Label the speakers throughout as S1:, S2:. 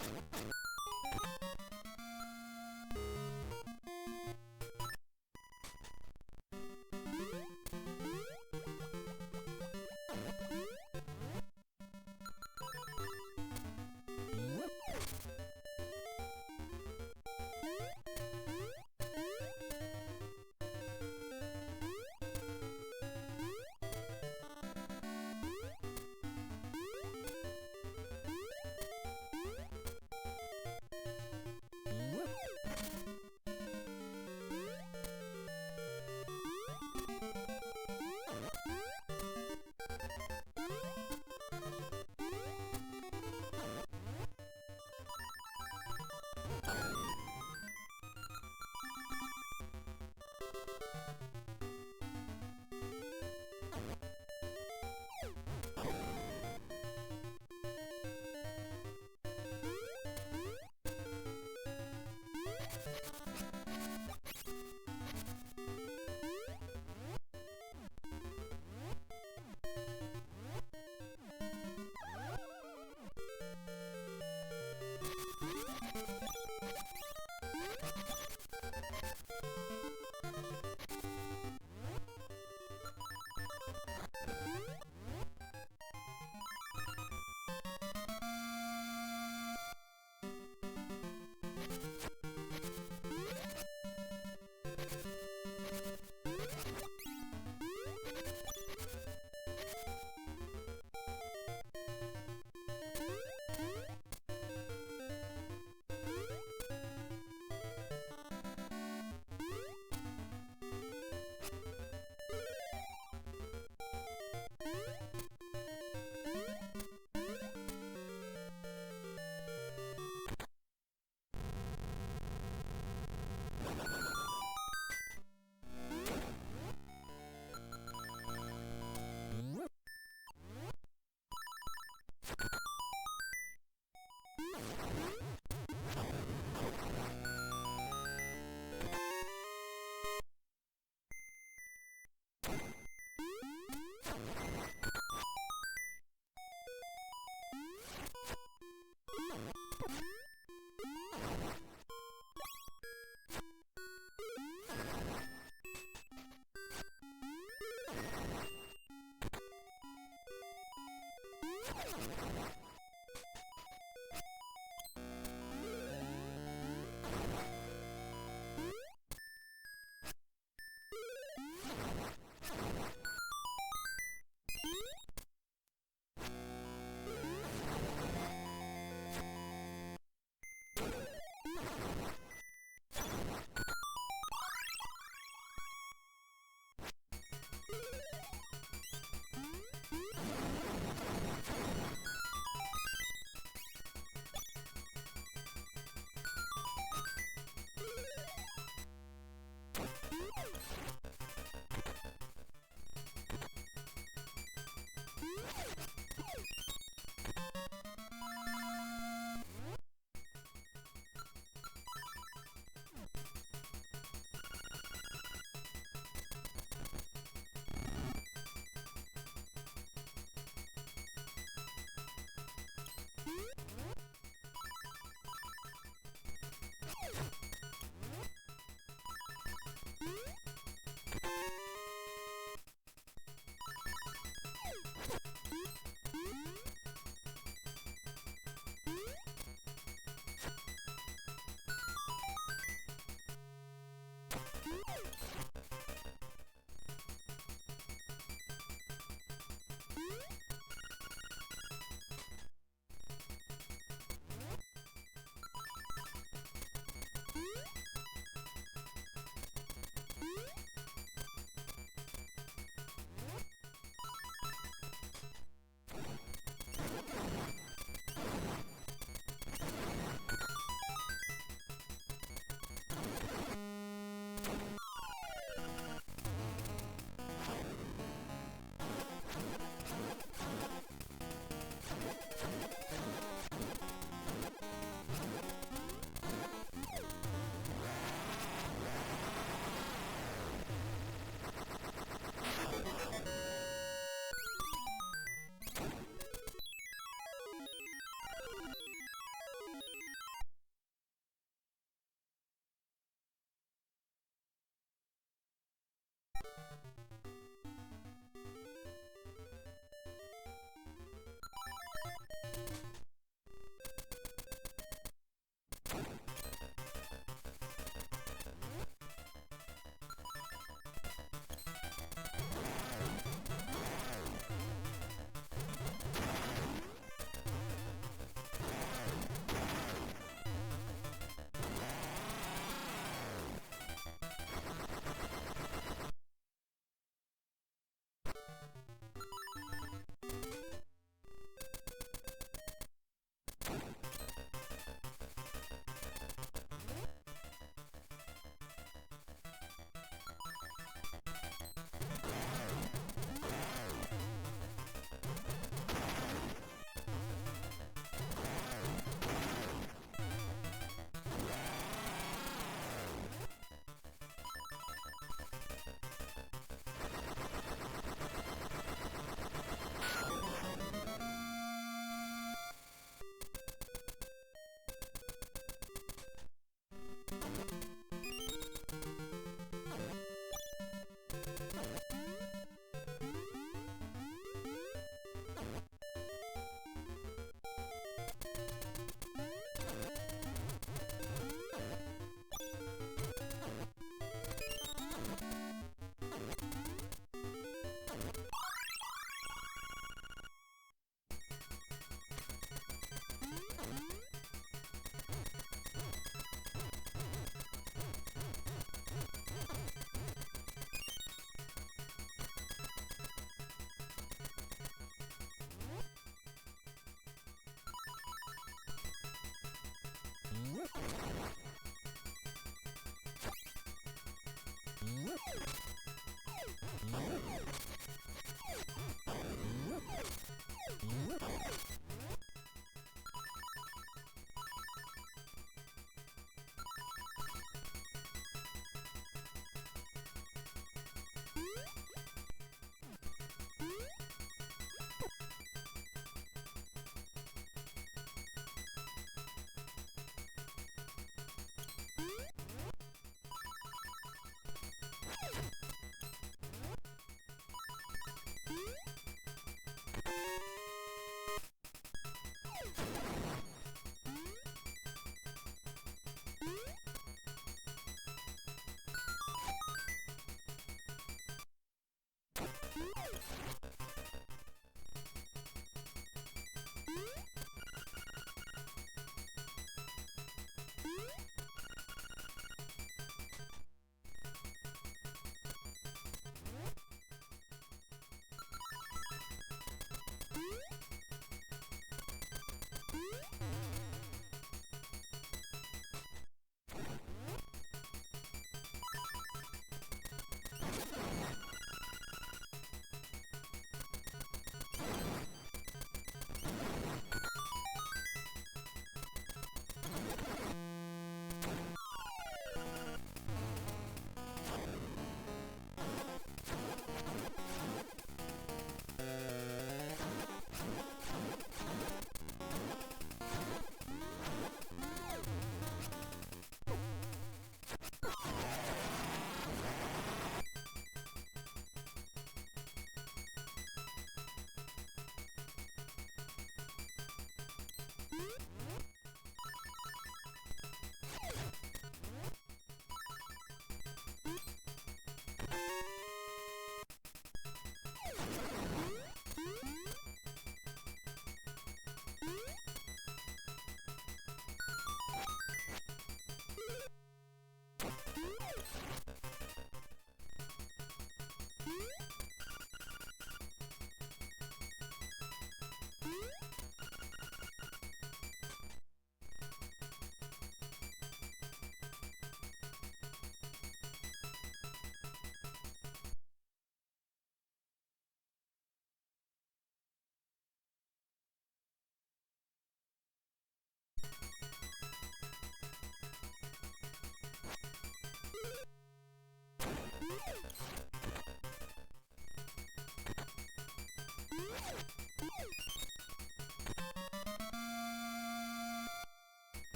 S1: you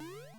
S1: you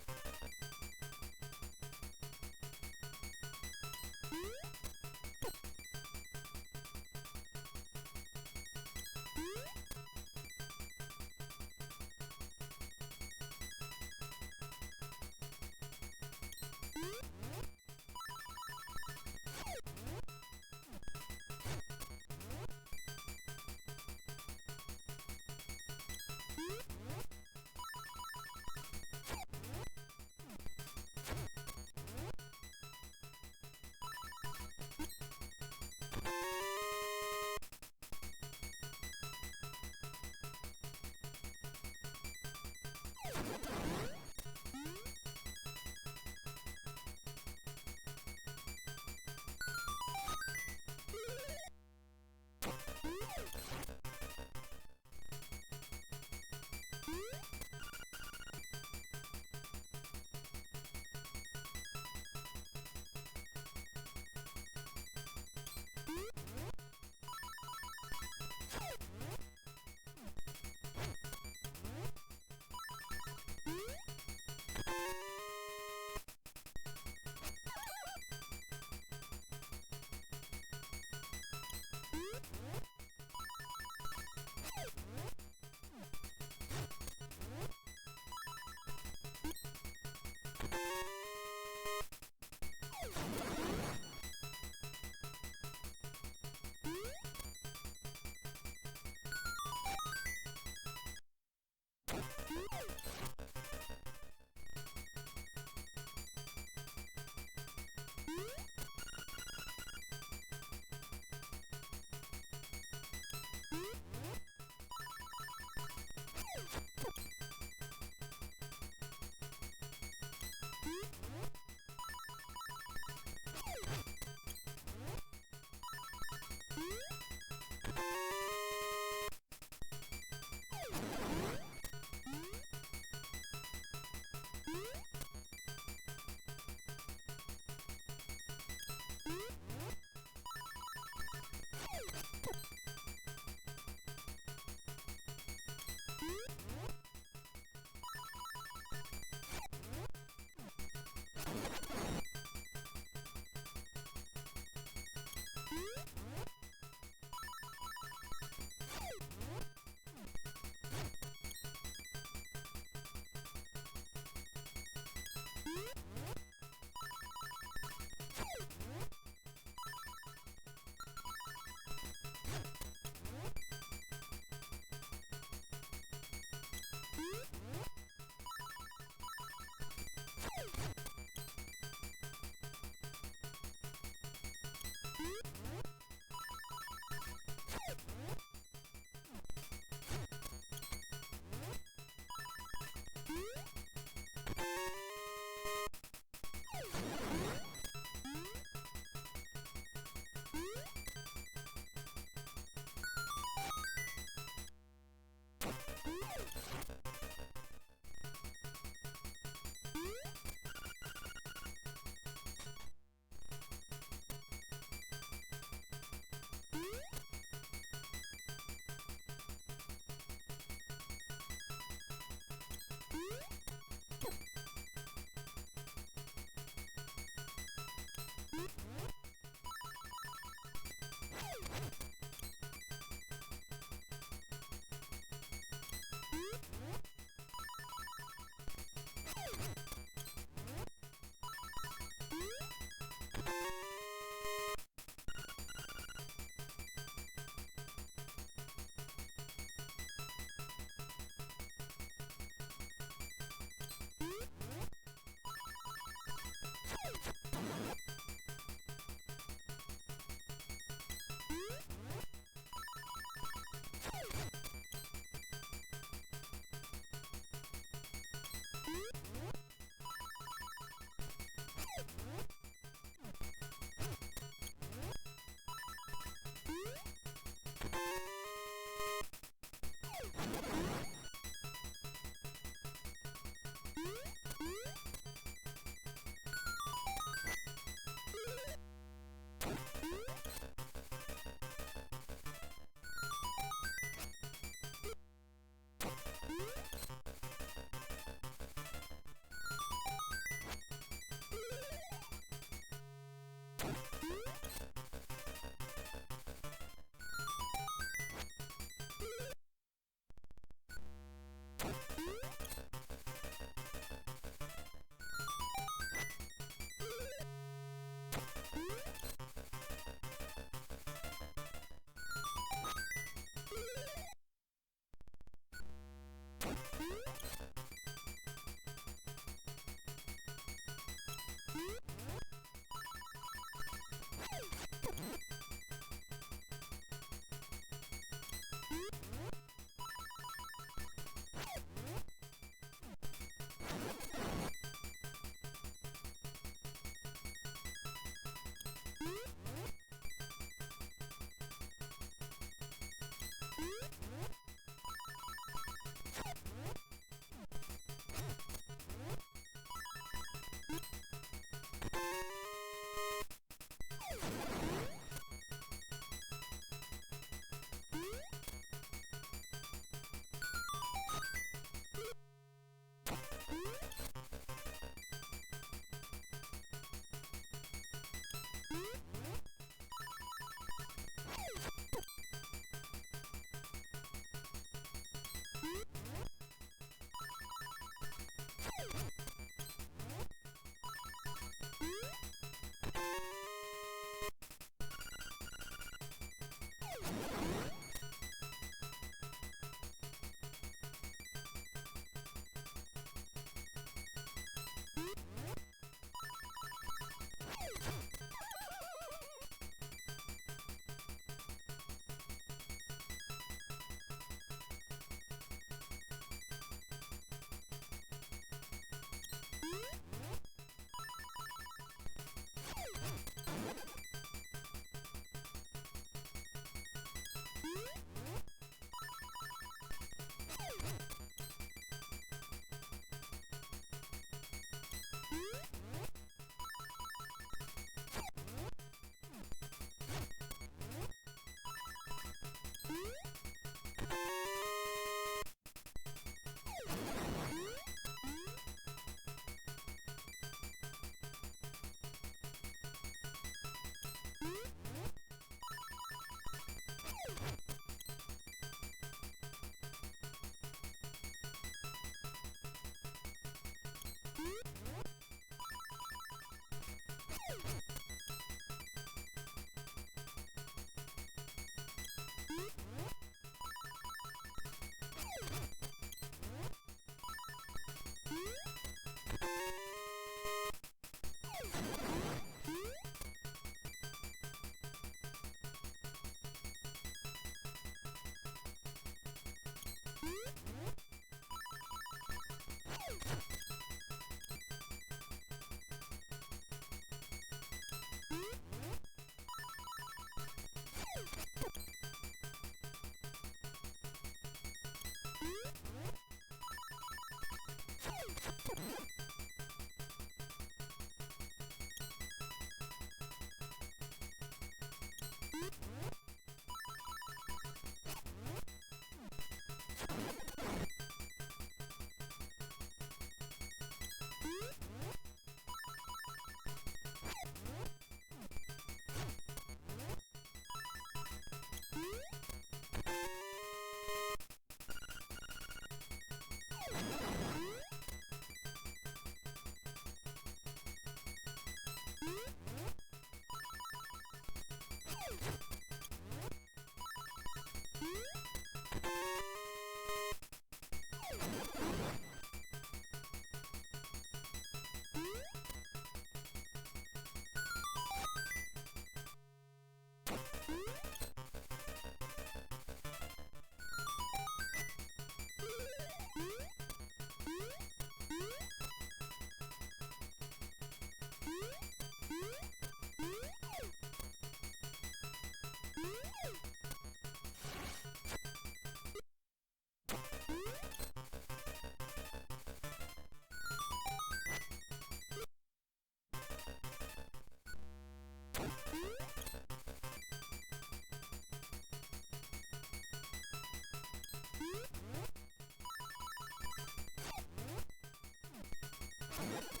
S1: you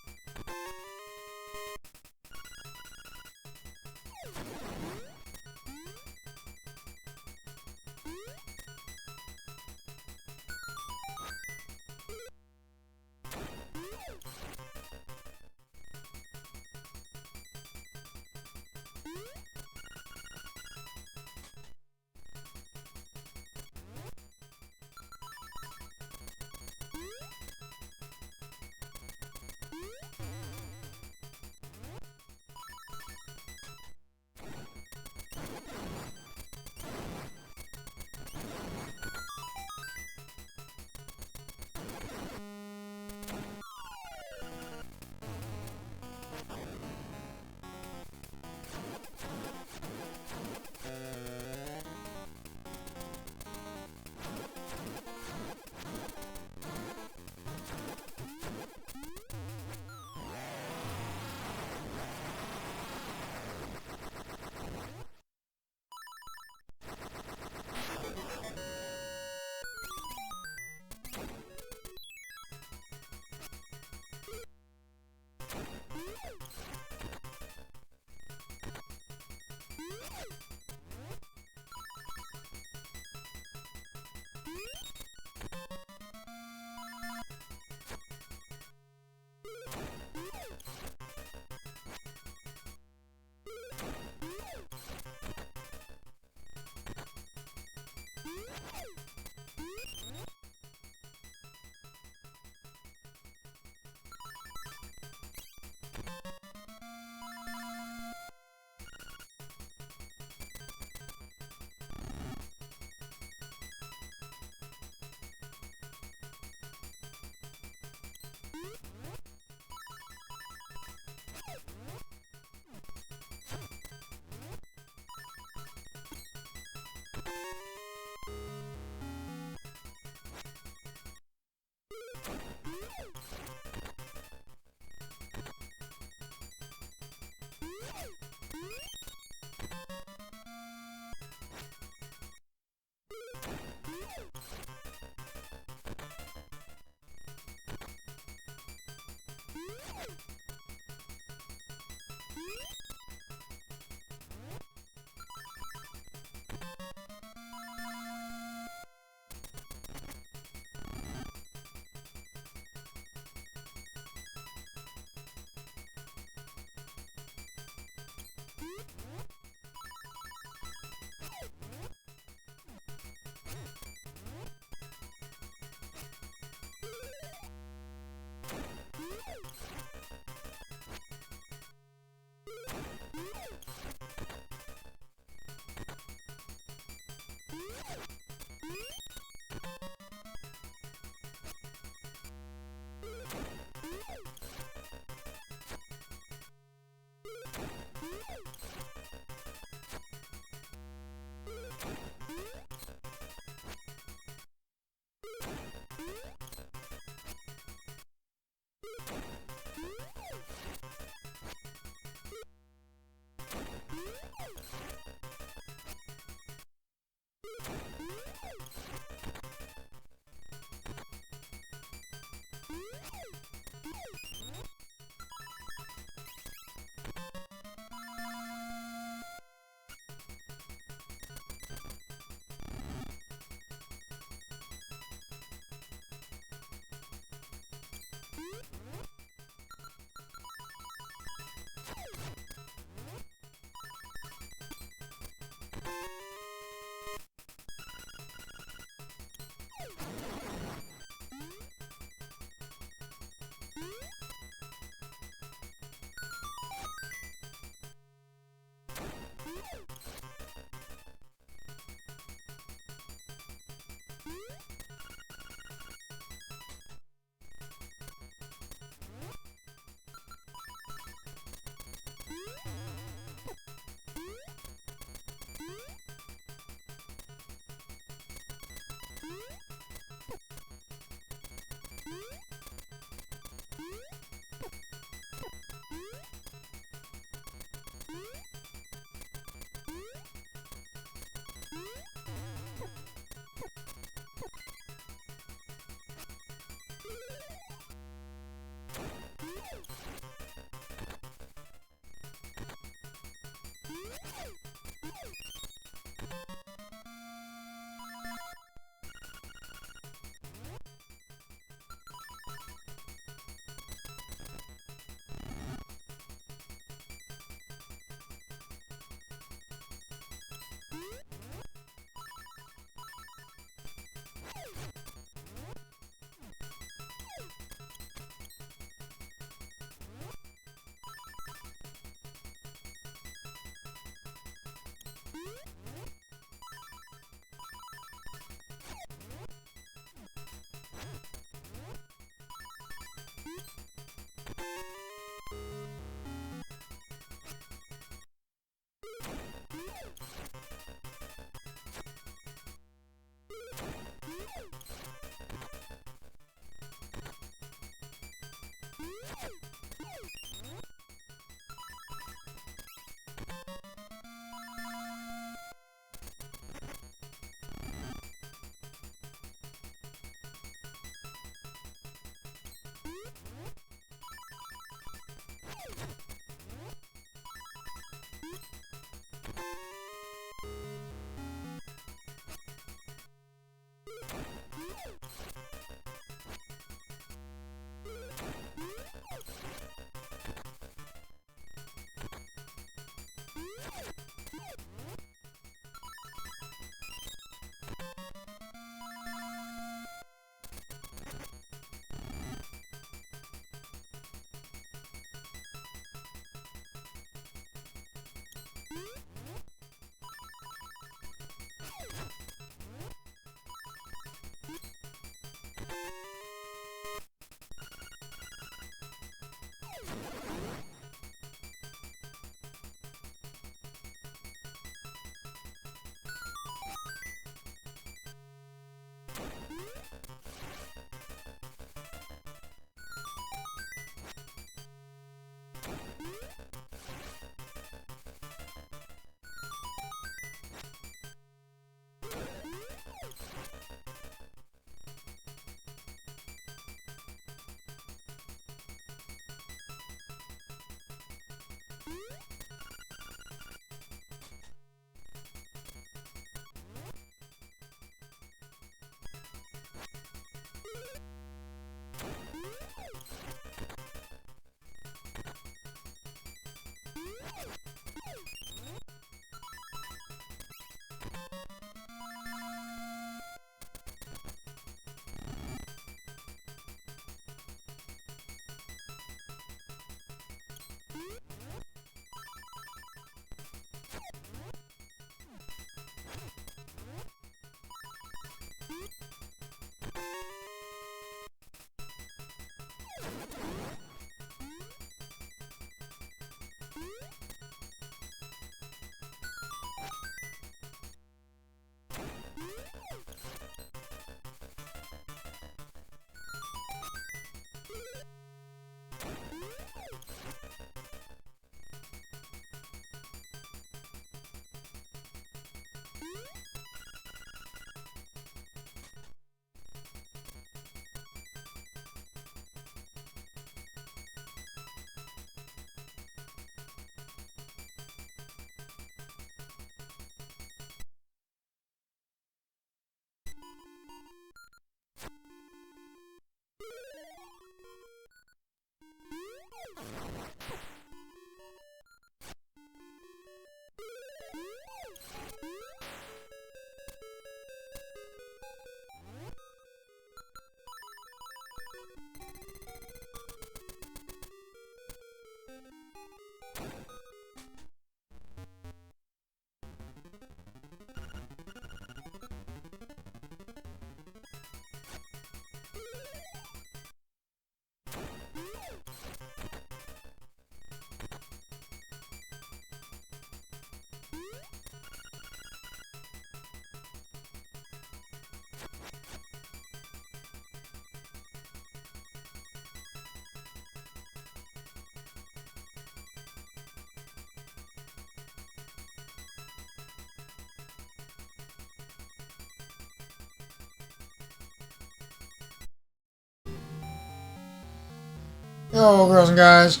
S1: Yo, girls and guys.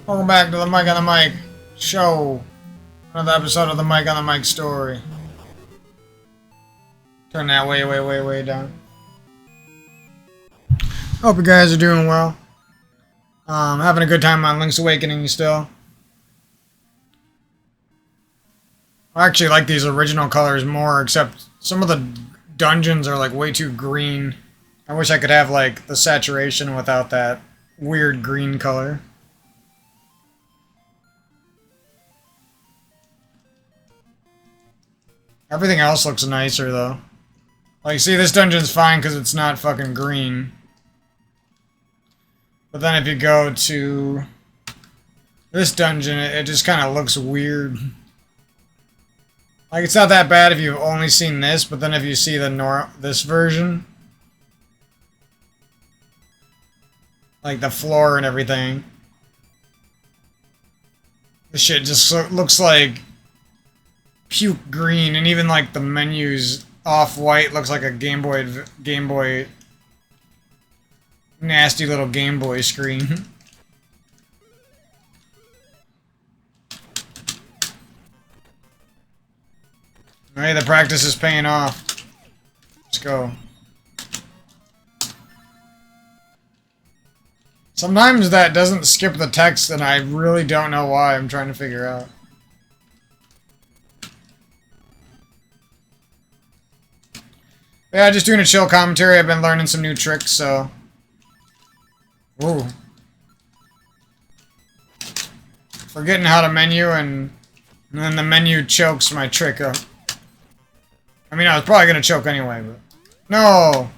S1: Welcome back to the Mike on the Mic show. Another episode of the Mike on the Mic story. Turn that way down. Hope you guys are doing well. Having a good time on Link's Awakening still. I actually like these original colors more, except some of the dungeons are like way too green. I wish I could have like the saturation without that weird green color. Everything else looks nicer though. Like, see, this dungeon's fine because it's not fucking green. But then if you go to this dungeon, it just kind of looks weird. Like, it's not that bad if you've only seen this, but then if you see this version, like the floor and everything, this shit just looks like puke green, and even like the menus off-white looks like a Game Boy, nasty little Game Boy screen. Alright, the practice is paying off. Let's go. Sometimes that doesn't skip the text, and I really don't know why. I'm trying to figure out. Yeah, just doing a chill commentary. I've been learning some new tricks, so... Ooh. Forgetting how to menu, and then the menu chokes my trick up. I mean, I was probably gonna choke anyway, but... No!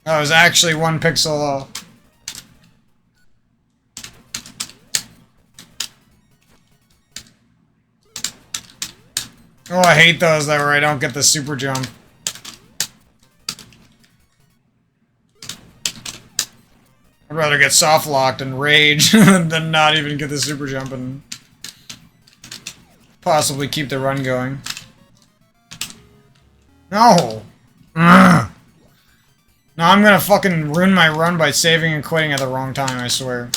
S1: That was actually 1 pixel off. Oh, I hate those that where I don't get the super jump. I'd rather get soft locked and rage than not even get the super jump and possibly keep the run going. No! Ugh. Now I'm gonna fucking ruin my run by saving and quitting at the wrong time, I swear.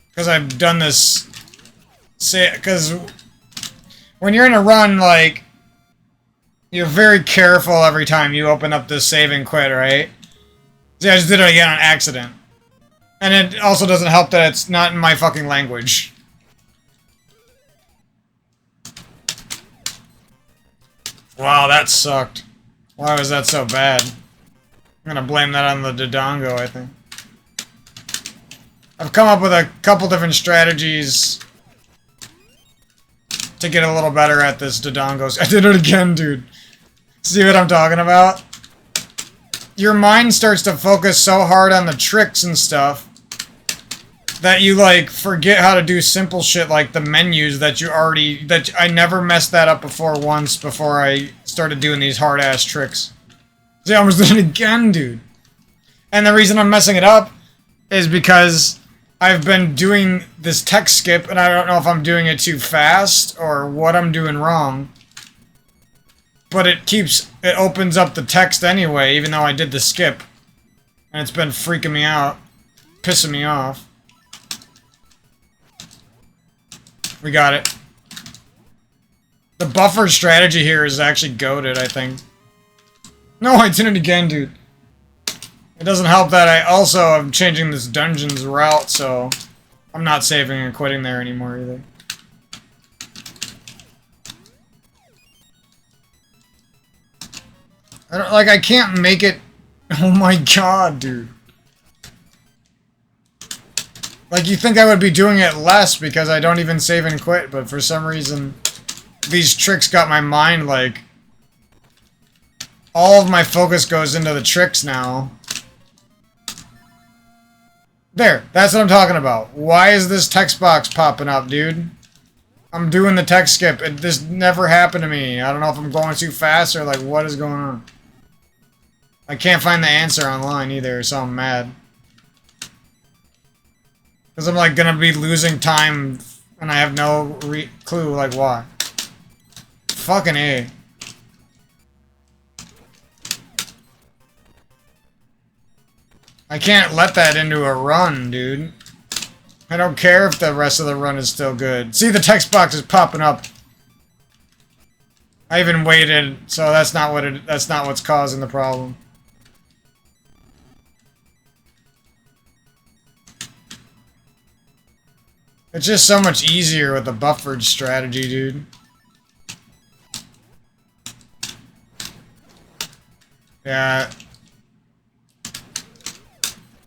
S1: Because I've done this... Because when you're in a run, like, you're very careful every time you open up this save and quit, right? See, I just did it again on accident. And it also doesn't help that it's not in my fucking language. Wow, that sucked. Why was that so bad? I'm gonna blame that on the Dodongo, I think. I've come up with a couple different strategies to get a little better at this Dodongos. I did it again, dude. See what I'm talking about? Your mind starts to focus so hard on the tricks and stuff that you, like, forget how to do simple shit like the menus that you already... that I never messed that up once before I started doing these hard-ass tricks. See, I almost did it again, dude. And the reason I'm messing it up is because I've been doing this text skip, and I don't know if I'm doing it too fast or what I'm doing wrong. But it opens up the text anyway, even though I did the skip. And it's been freaking me out, pissing me off. We got it. The buffer strategy here is actually goated, I think. No, I did it again, dude. It doesn't help that I also am changing this dungeon's route, so I'm not saving and quitting there anymore either. I can't make it... Oh my god, dude. Like, you think I would be doing it less because I don't even save and quit, but for some reason, these tricks got my mind, like... All of my focus goes into the tricks now. There, that's what I'm talking about. Why is this text box popping up, dude? I'm doing the text skip. This never happened to me. I don't know if I'm going too fast or, like, what is going on. I can't find the answer online either, so I'm mad. Because I'm, like, gonna be losing time, and I have no clue, like, why. Fucking A. I can't let that into a run, dude. I don't care if the rest of the run is still good. See, the text box is popping up. I even waited, so that's not what's causing the problem. It's just so much easier with the buffered strategy, dude. Yeah.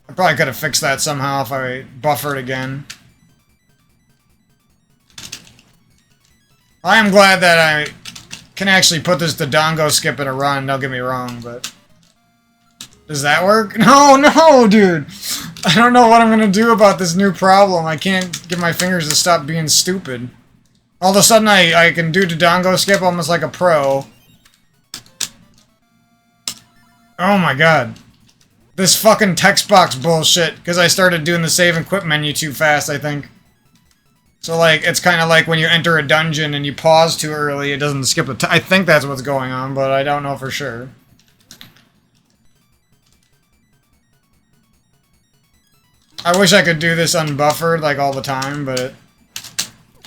S1: I probably could have fixed that somehow if I buffered again. I am glad that I can actually put this Dodongo skip in a run, don't get me wrong, but... Does that work? No, dude! I don't know what I'm gonna do about this new problem. I can't get my fingers to stop being stupid. All of a sudden, I can do Dodongo skip almost like a pro. Oh my god. This fucking text box bullshit, because I started doing the save and quit menu too fast, I think. So, like, it's kind of like when you enter a dungeon and you pause too early, it doesn't skip I think that's what's going on, but I don't know for sure. I wish I could do this unbuffered, like, all the time, but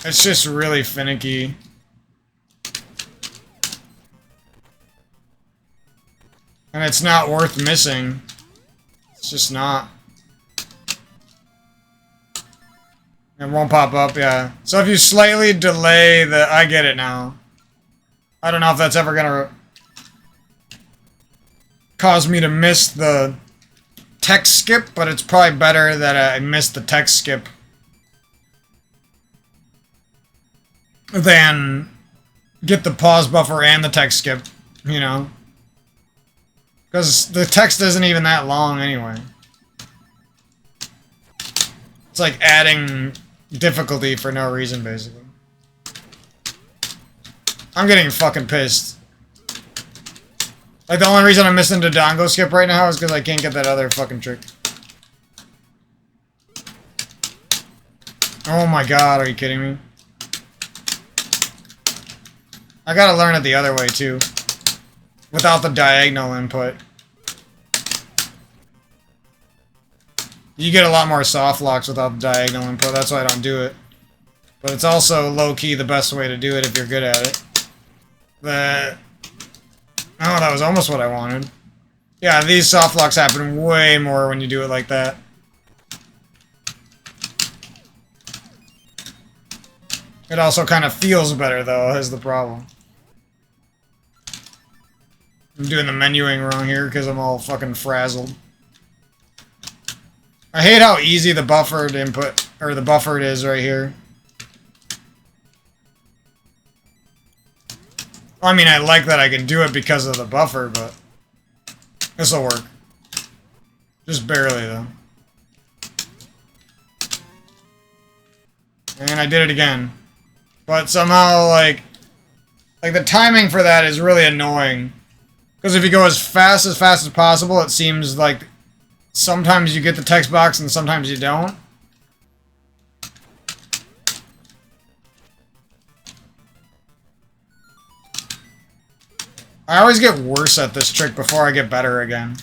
S1: it's just really finicky. And it's not worth missing. It's just not. It won't pop up, yeah. So if you slightly delay the... I get it now. I don't know if that's ever gonna cause me to miss the text skip, but it's probably better that I missed the text skip than get the pause buffer and the text skip, you know? Because the text isn't even that long anyway. It's like adding difficulty for no reason, basically. I'm getting fucking pissed. Like, the only reason I'm missing Dodongo skip right now is because I can't get that other fucking trick. Oh my god, are you kidding me? I gotta learn it the other way, too. Without the diagonal input. You get a lot more soft locks without the diagonal input, that's why I don't do it. But it's also low-key the best way to do it if you're good at it. Oh, that was almost what I wanted. Yeah, these soft locks happen way more when you do it like that. It also kind of feels better, though, is the problem. I'm doing the menuing wrong here because I'm all fucking frazzled. I hate how easy the buffered input, or the buffered is right here. I mean, I like that I can do it because of the buffer, but this'll work. Just barely, though. And I did it again. But somehow, like the timing for that is really annoying. Because if you go as fast as possible, it seems like sometimes you get the text box and sometimes you don't. I always get worse at this trick before I get better again.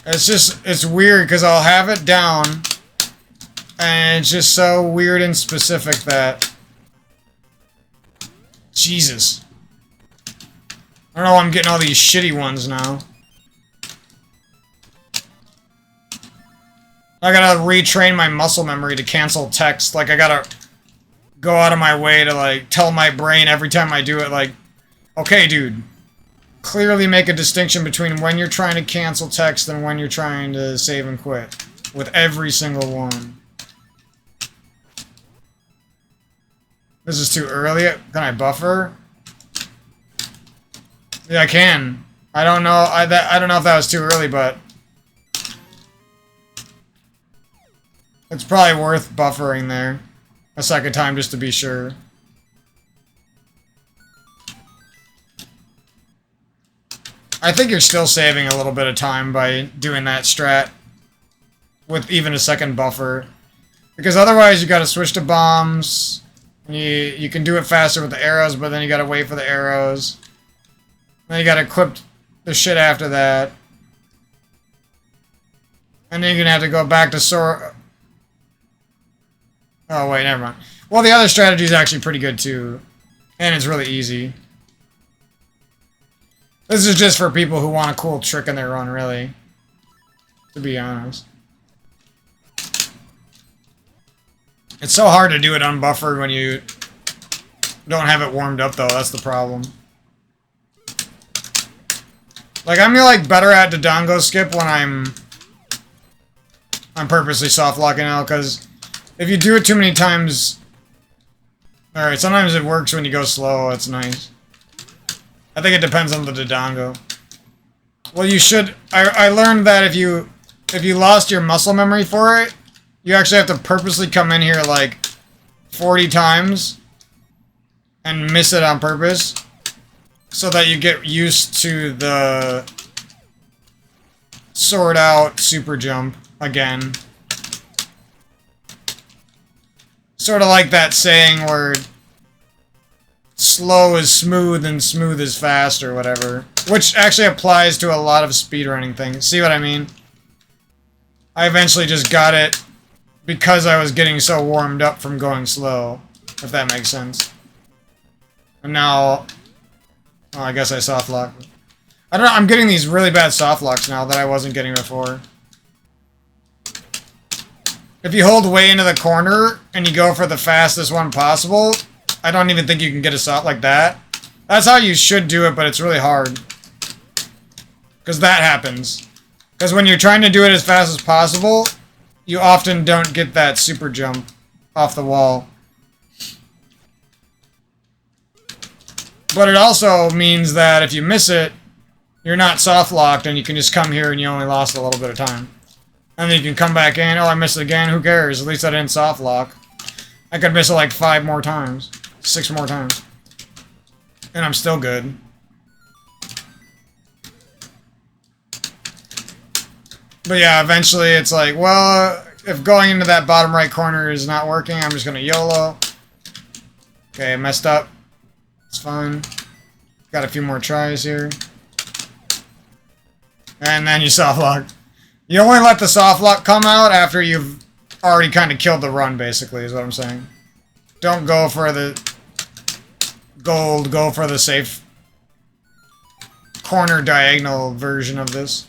S1: It's weird because I'll have it down and it's just so weird and specific that... Jesus. I don't know why I'm getting all these shitty ones now. I gotta retrain my muscle memory to cancel text. Like, I gotta go out of my way to, like, tell my brain every time I do it, like, okay, dude, clearly make a distinction between when you're trying to cancel text and when you're trying to save and quit. With every single one. This is too early. Can I buffer? Yeah, I can. I don't know. I don't know if that was too early, but it's probably worth buffering there a second time just to be sure. I think you're still saving a little bit of time by doing that strat with even a second buffer. Because otherwise you gotta switch to bombs, You can do it faster with the arrows, but then you gotta wait for the arrows. Then you gotta equip the shit after that. And then you're gonna have to go back to sword. Oh wait, never mind. Well, the other strategy is actually pretty good too. And it's really easy. This is just for people who want a cool trick in their run, really. To be honest. It's so hard to do it unbuffered when you don't have it warmed up, though. That's the problem. Like, I'm like better at Dodongo skip when I'm purposely soft locking out, because if you do it too many times... Alright, sometimes it works when you go slow. It's nice. I think it depends on the Dodongo. Well, you should... I learned that if you lost your muscle memory for it, you actually have to purposely come in here like 40 times and miss it on purpose so that you get used to the sword out super jump again. Sort of like that saying where slow is smooth and smooth is fast or whatever. Which actually applies to a lot of speedrunning things. See what I mean? I eventually just got it because I was getting so warmed up from going slow. If that makes sense. And now... Oh, I guess I soft lock. I don't know, I'm getting these really bad soft locks now that I wasn't getting before. If you hold way into the corner and you go for the fastest one possible, I don't even think you can get a soft like that. That's how you should do it, but it's really hard. Because that happens. Because when you're trying to do it as fast as possible, you often don't get that super jump off the wall. But it also means that if you miss it, you're not soft locked and you can just come here and you only lost a little bit of time. And then you can come back in. Oh, I missed it again. Who cares? At least I didn't soft lock. I could miss it like 5 more times. 6 more times. And I'm still good. But yeah, eventually it's like, well, if going into that bottom right corner is not working, I'm just going to YOLO. Okay, I messed up. It's fine. Got a few more tries here. And then you soft lock. You only let the soft lock come out after you've already kind of killed the run, basically, is what I'm saying. Don't go for the gold, go for the safe corner diagonal version of this.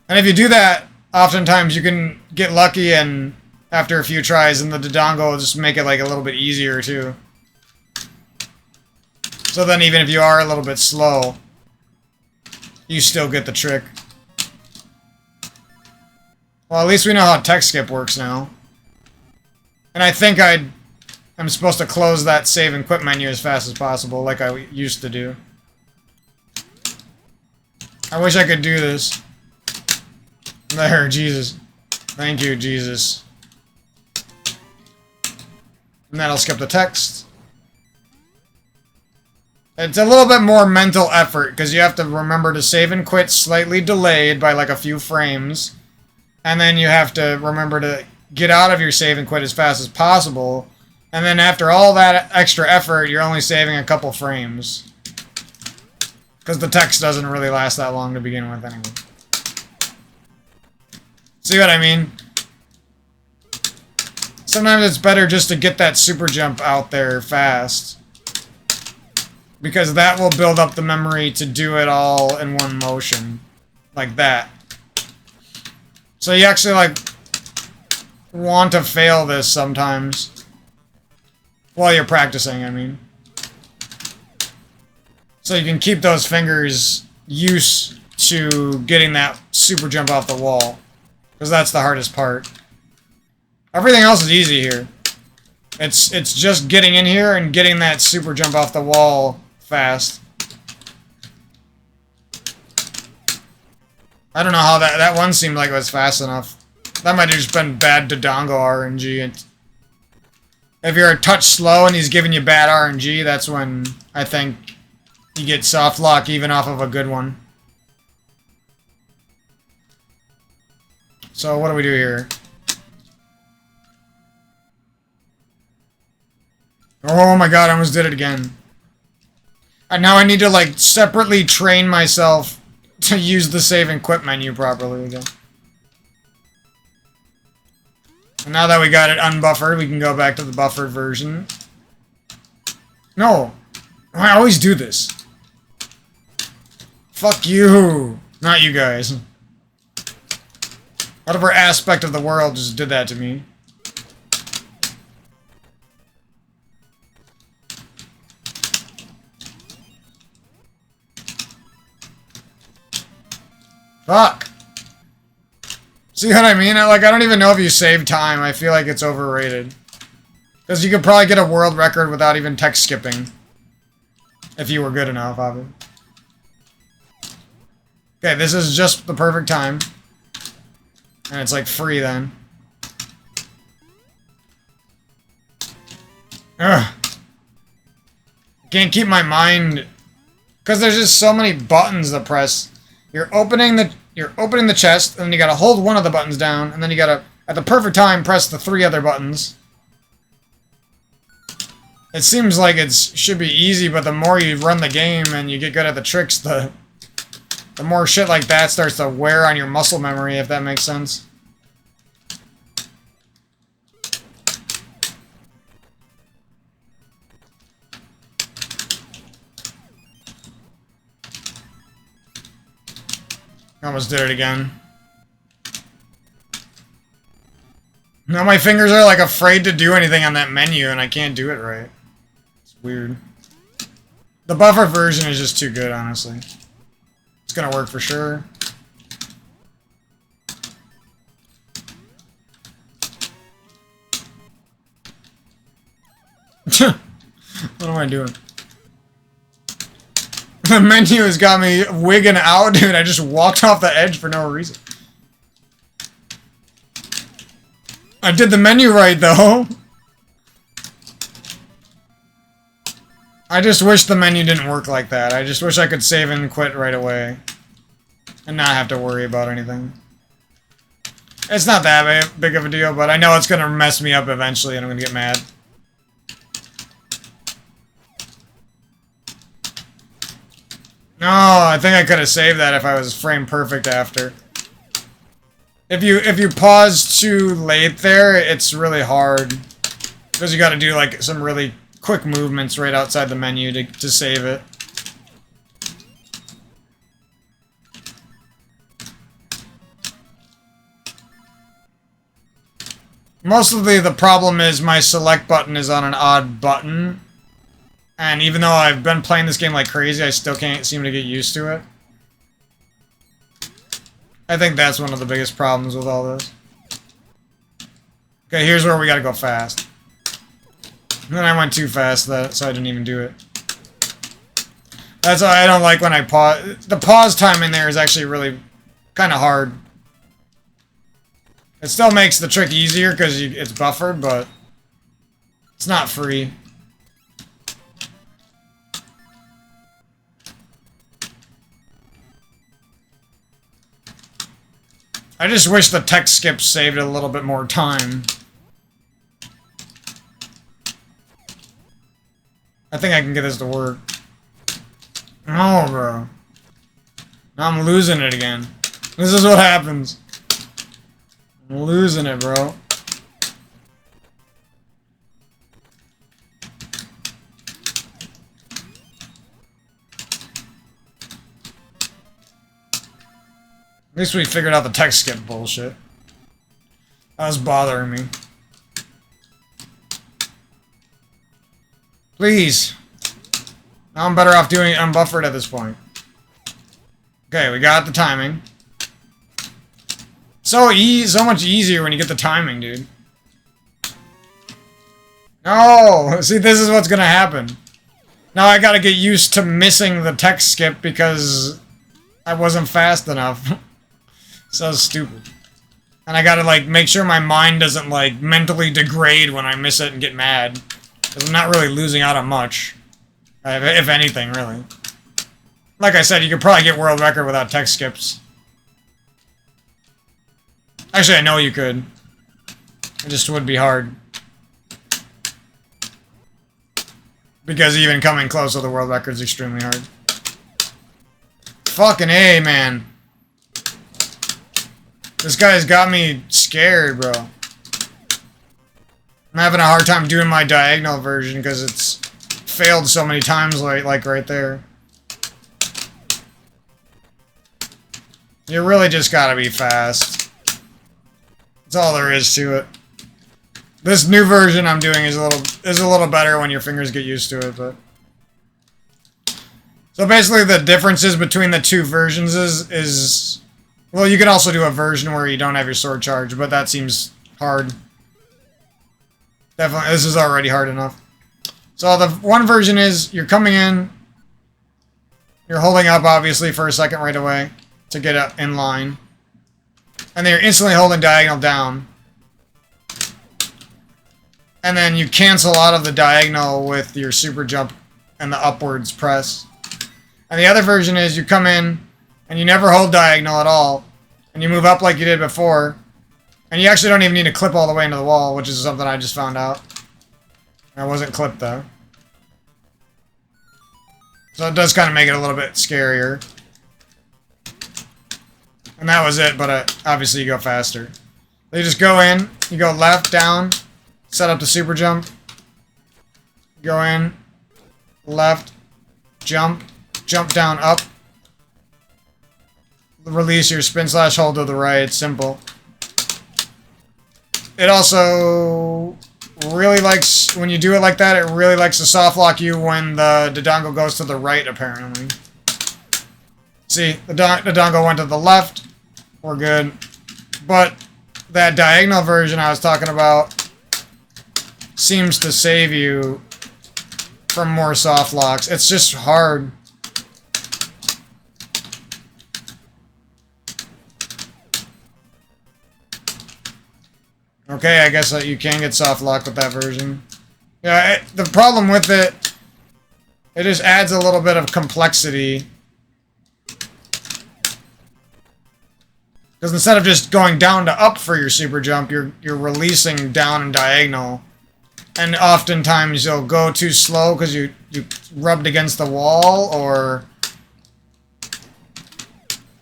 S1: And if you do that, oftentimes you can get lucky and after a few tries, and the Dodongo will just make it like a little bit easier too. So then even if you are a little bit slow, you still get the trick. Well, at least we know how tech skip works now. And I think I'm supposed to close that save and quit menu as fast as possible, like I used to do. I wish I could do this. There, Jesus. Thank you, Jesus. And that'll skip the text. It's a little bit more mental effort, because you have to remember to save and quit slightly delayed by like a few frames. And then you have to remember to get out of your save and quit as fast as possible. And then after all that extra effort, you're only saving a couple frames. Because the text doesn't really last that long to begin with anyway. See what I mean? Sometimes it's better just to get that super jump out there fast. Because that will build up the memory to do it all in one motion. Like that. So you actually, like, want to fail this sometimes. While you're practicing, I mean. So you can keep those fingers used to getting that super jump off the wall. Because that's the hardest part. Everything else is easy here. It's just getting in here and getting that super jump off the wall fast. I don't know how that one seemed like it was fast enough. That might have just been bad Dodongo RNG. If you're a touch slow and he's giving you bad RNG, that's when I think you get soft lock even off of a good one. So what do we do here? Oh my god, I almost did it again. And now I need to, like, separately train myself to use the save and quit menu properly again. And now that we got it unbuffered, we can go back to the buffered version. No. I always do this. Fuck you. Not you guys. Whatever aspect of the world just did that to me. Fuck. See what I mean? I don't even know if you save time. I feel like it's overrated. Because you could probably get a world record without even text skipping. If you were good enough, obviously. Okay, this is just the perfect time. And it's like free then. Ugh. I can't keep my mind... Because there's just so many buttons to press. You're opening the chest, and then you gotta hold one of the buttons down, and then you gotta, at the perfect time, press the 3 other buttons. It seems like it should be easy, but the more you run the game and you get good at the tricks, the more shit like that starts to wear on your muscle memory, if that makes sense. I almost did it again. Now my fingers are like afraid to do anything on that menu and I can't do it right. It's weird. The buffer version is just too good, honestly. It's gonna work for sure. What am I doing? The menu has got me wigging out, dude. I just walked off the edge for no reason. I did the menu right, though. I just wish the menu didn't work like that. I just wish I could save and quit right away. And not have to worry about anything. It's not that big of a deal, but I know it's gonna mess me up eventually and I'm gonna get mad. No, I think I could have saved that if I was frame perfect after. If you pause too late there, it's really hard. Because you gotta do like some really quick movements right outside the menu to save it. Mostly the problem is my select button is on an odd button. And even though I've been playing this game like crazy, I still can't seem to get used to it. I think that's one of the biggest problems with all this. Okay, here's where we gotta go fast. And then I went too fast, so I didn't even do it. That's why I don't like when I pause. The pause time in there is actually really kind of hard. It still makes the trick easier because it's buffered, but it's not free. I just wish the text skip saved a little bit more time. I think I can get this to work. No, bro. Now I'm losing it again. This is what happens. I'm losing it, bro. At least we figured out the text skip bullshit. That was bothering me. Please. Now I'm better off doing it unbuffered at this point. Okay, we got the timing. So much easier when you get the timing, dude. No! See, this is what's gonna happen. Now I gotta get used to missing the text skip because I wasn't fast enough. So stupid. And I gotta, like, make sure my mind doesn't, like, mentally degrade when I miss it and get mad. Because I'm not really losing out on much. If anything, really. Like I said, you could probably get world record without text skips. Actually, I know you could. It just would be hard. Because even coming close to the world record is extremely hard. Fucking A, man. This guy's got me scared, bro. I'm having a hard time doing my diagonal version because it's failed so many times, like right there. You really just gotta be fast. That's all there is to it. This new version I'm doing is a little better when your fingers get used to it, but... So basically the differences between the two versions is... Well, you can also do a version where you don't have your sword charged, but that seems hard. Definitely, this is already hard enough. So the one version is, you're coming in, you're holding up, obviously, for a second right away to get up in line. And then you're instantly holding diagonal down. And then you cancel out of the diagonal with your super jump and the upwards press. And the other version is, you come in, and you never hold diagonal at all, and you move up like you did before, and you actually don't even need to clip all the way into the wall, which is something I just found out. I wasn't clipped, though. So it does kind of make it a little bit scarier. And that was it, but obviously you go faster. So you just go in, you go left, down, set up the super jump, go in, left, jump, jump down, up, release your spin slash hold to the right. It's simple. It also really likes, when you do it like that, it really likes to soft lock you when the Dodongo goes to the right, apparently. See, the Dodongo went to the left. We're good. But that diagonal version I was talking about seems to save you from more soft locks. It's just hard. Okay, I guess that you can get soft lock with that version. Yeah, the problem with it just adds a little bit of complexity. Because instead of just going down to up for your super jump, you're releasing down and diagonal. And oftentimes you'll go too slow because you rubbed against the wall, or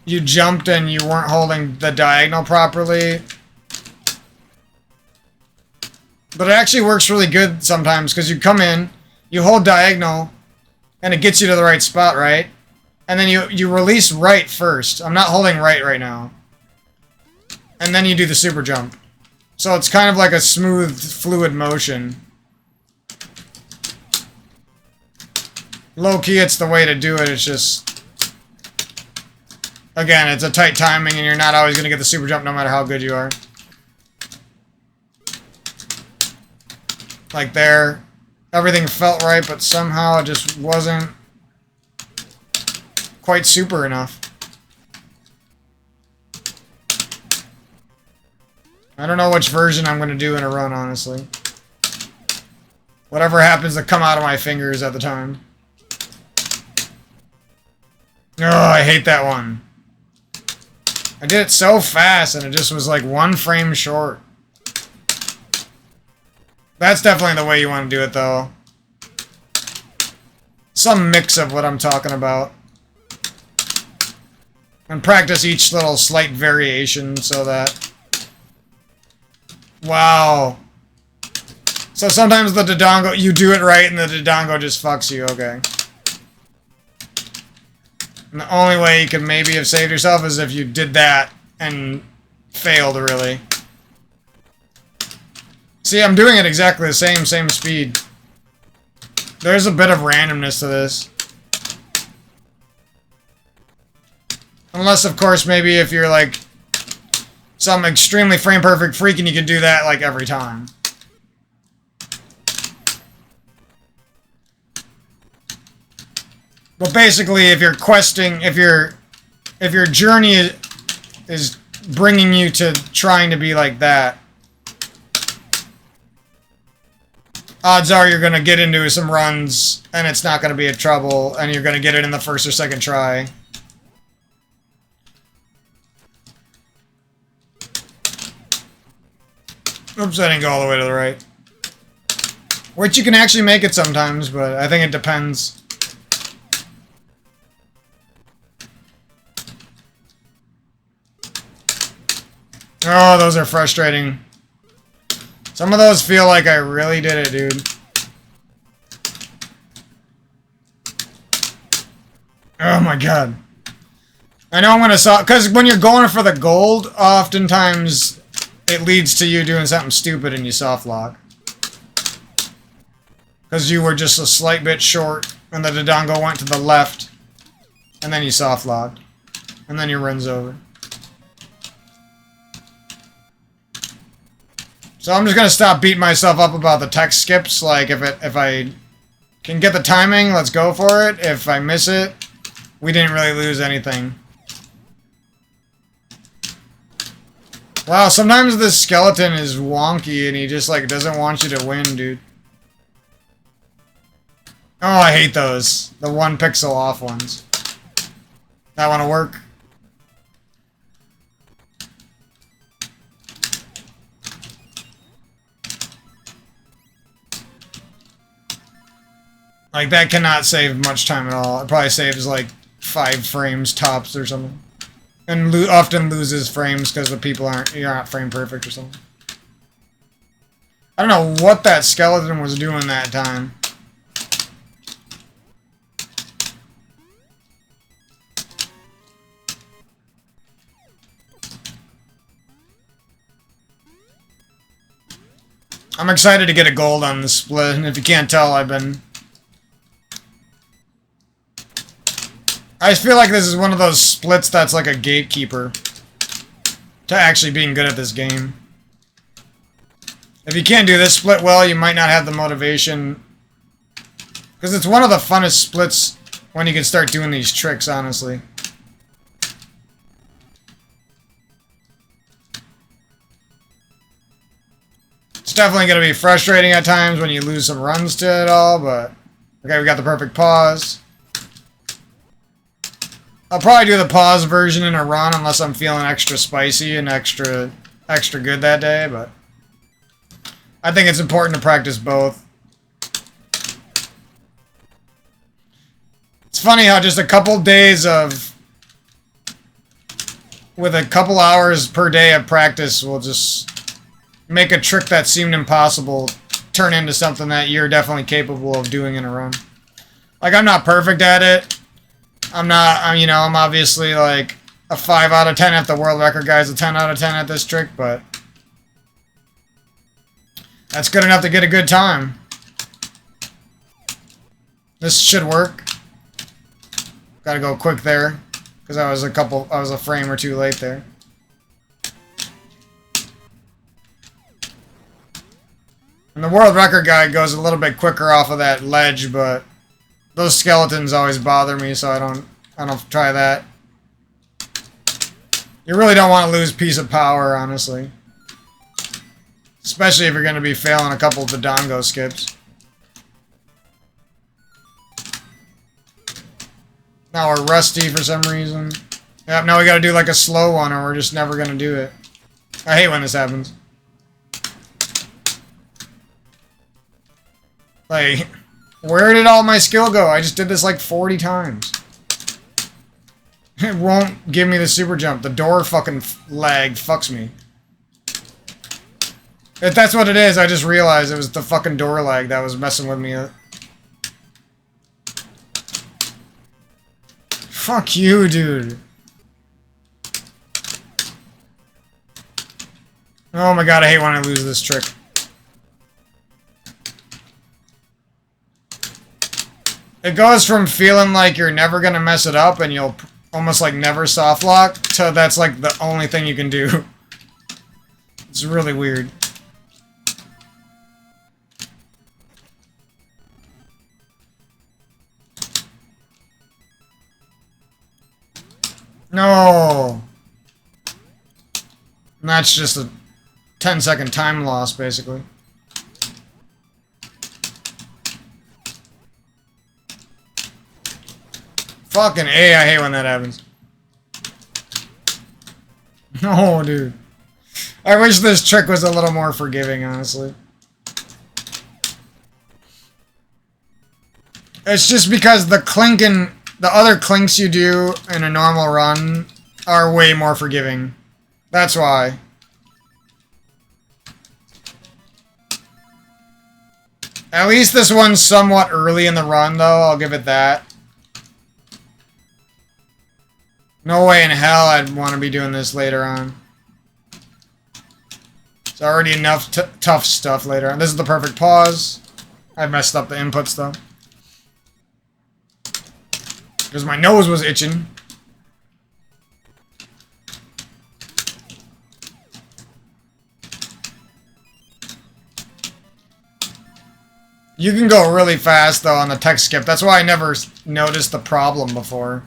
S1: you jumped and you weren't holding the diagonal properly. But it actually works really good sometimes, because you come in, you hold diagonal, and it gets you to the right spot, right? And then you release right first. I'm not holding right now. And then you do the super jump. So it's kind of like a smooth, fluid motion. Low-key, it's the way to do it. It's just... Again, it's a tight timing, and you're not always going to get the super jump no matter how good you are. Like there, everything felt right, but somehow it just wasn't quite super enough. I don't know which version I'm going to do in a run, honestly. Whatever happens to come out of my fingers at the time. Oh, I hate that one. I did it so fast, and it just was like 1 frame short. That's definitely the way you want to do it, though. Some mix of what I'm talking about. And practice each little slight variation so that... Wow. So sometimes the Dodongo, you do it right and the Dodongo just fucks you, okay. And the only way you could maybe have saved yourself is if you did that and failed, really. See, I'm doing it exactly the same speed. There's a bit of randomness to this. Unless, of course, maybe if you're like some extremely frame-perfect freak and you can do that like every time. But basically, if you're questing, if your journey is bringing you to trying to be like that, odds are you're going to get into some runs and it's not going to be a trouble and you're going to get it in the first or second try. Oops, I didn't go all the way to the right. Which you can actually make it sometimes, but I think it depends. Oh, those are frustrating. Some of those feel like I really did it, dude. Oh my god. I know I'm gonna soft, because when you're going for the gold, oftentimes it leads to you doing something stupid and you soft lock. Because you were just a slight bit short, and the Dodongo went to the left, and then you soft locked, and then your run's over. So I'm just gonna stop beating myself up about the tech skips. Like if I can get the timing, let's go for it. If I miss it, we didn't really lose anything. Wow, sometimes this skeleton is wonky and he just like doesn't want you to win, dude. Oh, I hate those. The 1 pixel off ones. That wanna work? Like, that cannot save much time at all. It probably saves like 5 frames tops or something. And often loses frames because the people you're not frame perfect or something. I don't know what that skeleton was doing that time. I'm excited to get a gold on the split, and if you can't tell, I just feel like this is one of those splits that's like a gatekeeper to actually being good at this game. If you can't do this split well, you might not have the motivation. Because it's one of the funnest splits when you can start doing these tricks, honestly. It's definitely going to be frustrating at times when you lose some runs to it all, but... Okay, we got the perfect pause. I'll probably do the pause version in a run unless I'm feeling extra spicy and extra good that day, but I think it's important to practice both. It's funny how just a couple days with a couple hours per day of practice will just make a trick that seemed impossible turn into something that you're definitely capable of doing in a run. Like, I'm not perfect at it. I'm obviously like a 5 out of 10 if the world record guy's a 10 out of 10 at this trick, but that's good enough to get a good time. This should work. Gotta go quick there, because I was a frame or two late there. And the world record guy goes a little bit quicker off of that ledge, but those skeletons always bother me, so I don't try that. You really don't want to lose piece of power, honestly. Especially if you're going to be failing a couple of Dodongo skips. Now we're rusty for some reason. Yep, now we got to do like a slow one or we're just never going to do it. I hate when this happens. Like... Where did all my skill go? I just did this like 40 times. It won't give me the super jump. The door fucking lag fucks me. If that's what it is, I just realized it was the fucking door lag that was messing with me. Fuck you, dude. Oh my god, I hate when I lose this trick. It goes from feeling like you're never gonna mess it up and you'll almost like never soft lock to that's like the only thing you can do. It's really weird. No! And that's just a 10-second time loss, basically. Fucking A, I hate when that happens. No, dude. I wish this trick was a little more forgiving, honestly. It's just because the other clinks you do in a normal run are way more forgiving. That's why. At least this one's somewhat early in the run, though. I'll give it that. No way in hell I'd want to be doing this later on. It's already enough tough stuff later on. This is the perfect pause. I messed up the inputs, though. Because my nose was itching. You can go really fast, though, on the text skip. That's why I never noticed the problem before.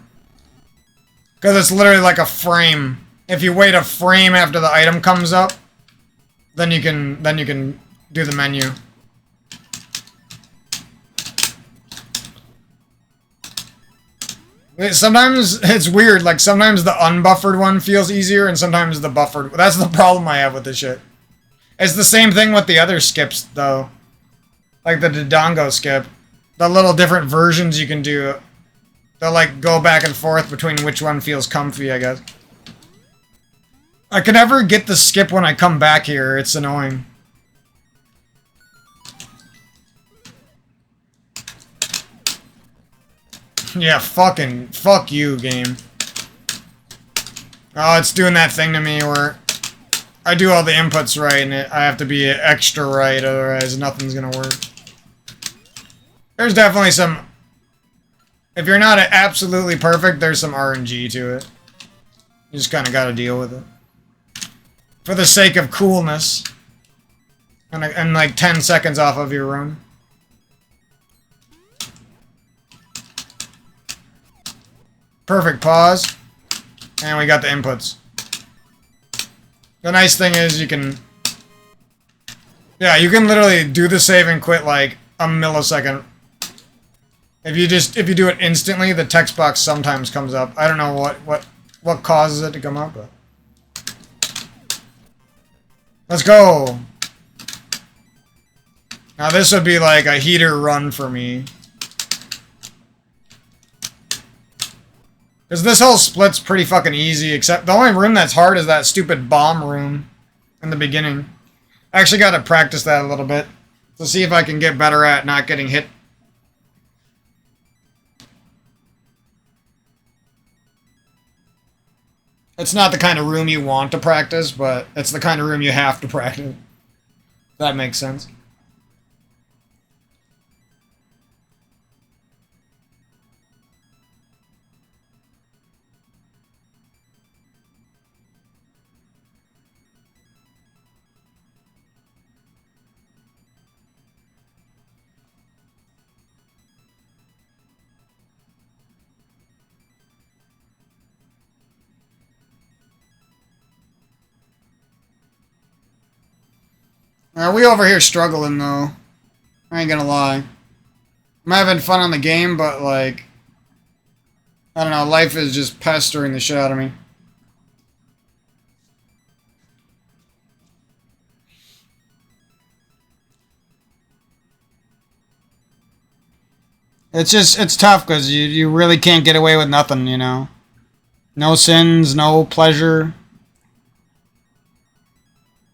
S1: Because it's literally like a frame. If you wait a frame after the item comes up, then you can do the menu. Sometimes it's weird. Like sometimes the unbuffered one feels easier, and sometimes the buffered. That's the problem I have with this shit. It's the same thing with the other skips, though. Like the Dodongo skip. The little different versions you can do. They'll like go back and forth between which one feels comfy, I guess. I can never get the skip when I come back here. It's annoying. Yeah, fuck you, game. Oh, it's doing that thing to me where I do all the inputs right and I have to be extra right, otherwise nothing's gonna work. There's definitely some... If you're not absolutely perfect, there's some RNG to it. You just kind of got to deal with it. For the sake of coolness. And like 10 seconds off of your run. Perfect pause. And we got the inputs. The nice thing is you can... Yeah, you can literally do the save and quit like a millisecond. If you do it instantly, the text box sometimes comes up. I don't know what causes it to come up, but... Let's go! Now this would be like a heater run for me. Because this whole split's pretty fucking easy, except the only room that's hard is that stupid bomb room in the beginning. I actually gotta practice that a little bit to see if I can get better at not getting hit. It's not the kind of room you want to practice, but it's the kind of room you have to practice. If that makes sense. We over here struggling, though. I ain't gonna lie. I'm having fun on the game, but, like... I don't know, life is just pestering the shit out of me. It's tough, because you really can't get away with nothing, you know? No sins, no pleasure.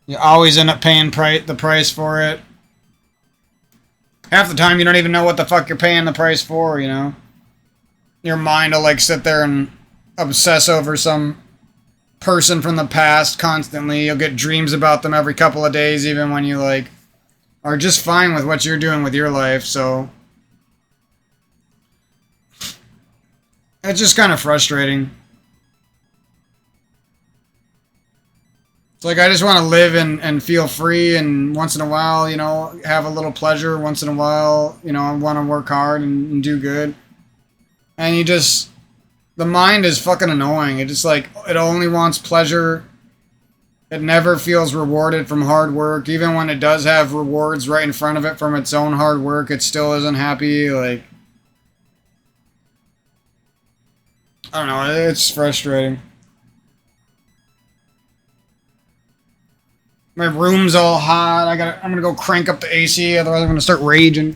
S1: You always end up paying the price for it. Half the time you don't even know what the fuck you're paying the price for, you know? Your mind will like sit there and obsess over some person from the past constantly. You'll get dreams about them every couple of days, even when you like are just fine with what you're doing with your life, so... It's just kind of frustrating. It's like I just want to live and feel free, and once in a while, you know, have a little pleasure. Once in a while, you know, I want to work hard and do good. And you just... The mind is fucking annoying. It just like, it only wants pleasure. It never feels rewarded from hard work. Even when it does have rewards right in front of it from its own hard work, it still isn't happy. Like... I don't know, it's frustrating. My room's all hot. I'm gonna go crank up the AC, otherwise I'm gonna start raging.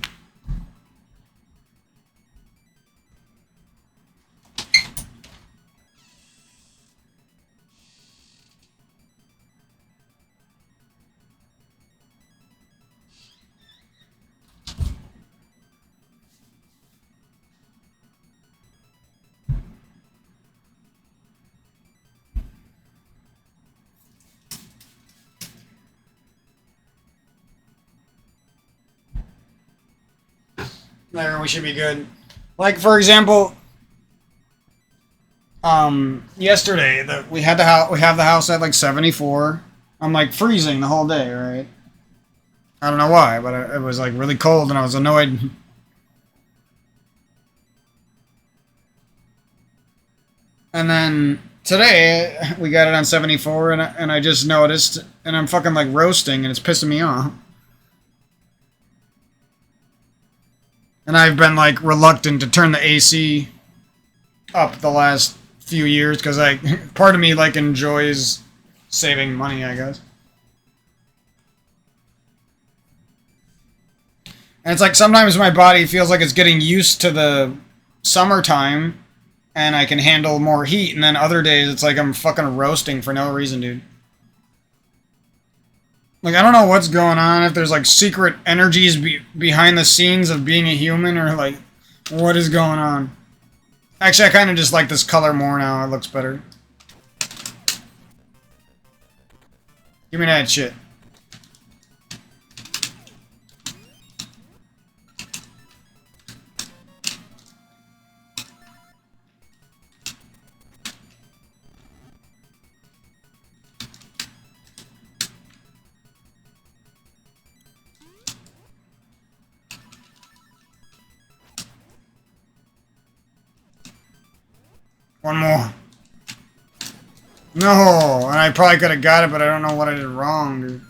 S1: There, we should be good. Like, for example, yesterday we had we have the house at like 74. I'm like freezing the whole day, right? I don't know why, but it was like really cold and I was annoyed. And then today we got it on 74 and I just noticed and I'm fucking like roasting and it's pissing me off. And I've been like reluctant to turn the AC up the last few years because I part of me like enjoys saving money, I guess. And it's like sometimes my body feels like it's getting used to the summertime and I can handle more heat, and then other days it's like I'm fucking roasting for no reason, dude. Like, I don't know what's going on, if there's like secret energies behind the scenes of being a human, or like, what is going on. Actually, I kind of just like this color more now, it looks better. Give me that shit. One more. No, and I probably could have got it, but I don't know what I did wrong, dude.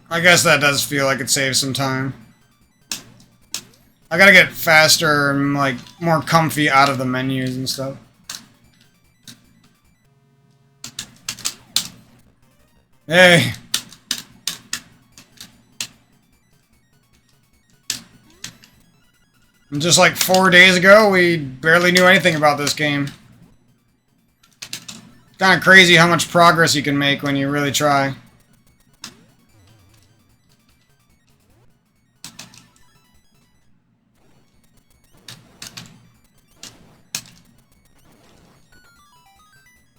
S1: I guess that does feel like it saves some time. I gotta get faster and, like, more comfy out of the menus and stuff. Hey! And just like 4 days ago, we barely knew anything about this game. Kinda crazy how much progress you can make when you really try.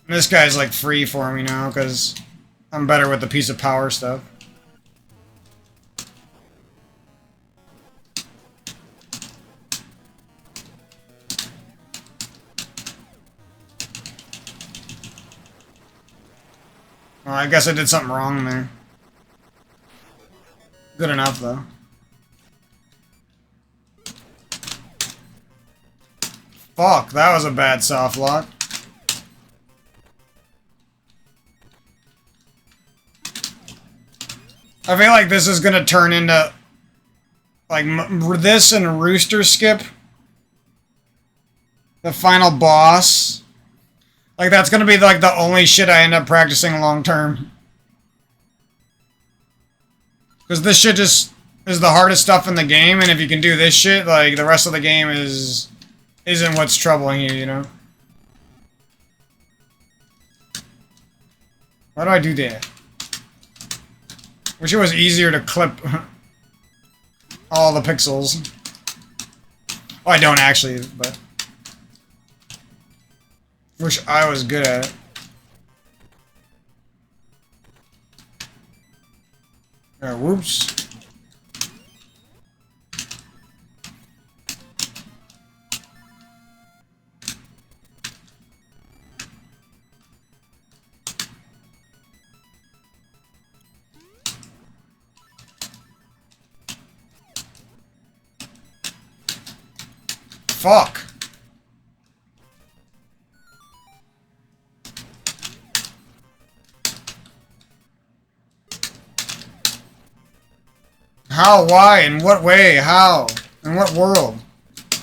S1: This guy's like free for me now, because I'm better with the piece of power stuff. Well, I guess I did something wrong there. Good enough, though. Fuck, that was a bad soft lock. I feel like this is gonna turn into, like, this and Rooster Skip. The final boss. Like, that's gonna be, like, the only shit I end up practicing long term. Because this shit just is the hardest stuff in the game, and if you can do this shit, like, the rest of the game isn't what's troubling you, you know? Why do I do that? Wish it was easier to clip all the pixels. Oh, I don't actually, but... Wish I was good at it. Whoops. Fuck. How? Why? In what way? How? In what world?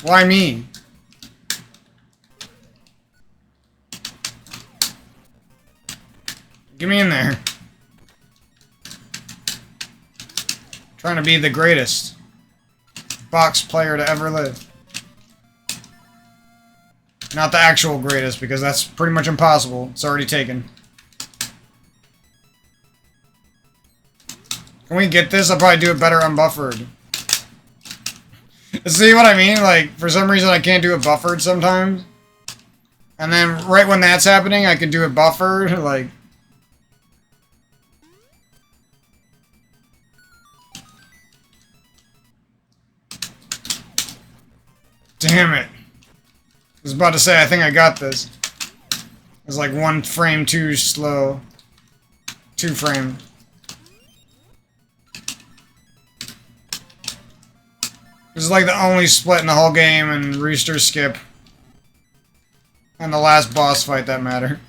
S1: Why me? Get me in there. Trying to be the greatest box player to ever live. Not the actual greatest, because that's pretty much impossible. It's already taken. Can we get this? I'll probably do it better unbuffered. See what I mean? Like, for some reason I can't do it buffered sometimes. And then right when that's happening, I can do it buffered. Like... Damn it. I was about to say, I think I got this. It was like 1 frame too slow. 2 frame. This is like the only split in the whole game, and Rooster skip. And the last boss fight that mattered.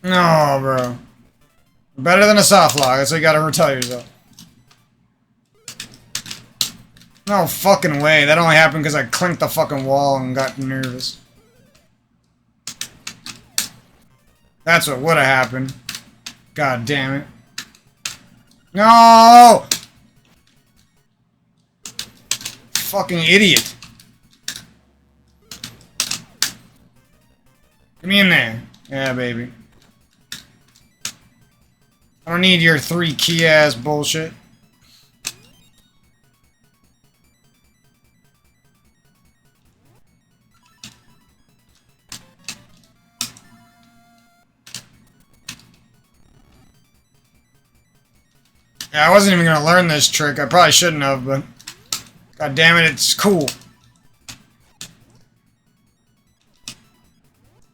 S1: No, bro. Better than a soft lock, that's what you gotta retell yourself. No fucking way. That only happened because I clinked the fucking wall and got nervous. That's what would have happened. God damn it. No! Fucking idiot. Get me in there. Yeah, baby. I don't need your 3 key ass bullshit. Yeah, I wasn't even gonna learn this trick. I probably shouldn't have, but god damn it, it's cool.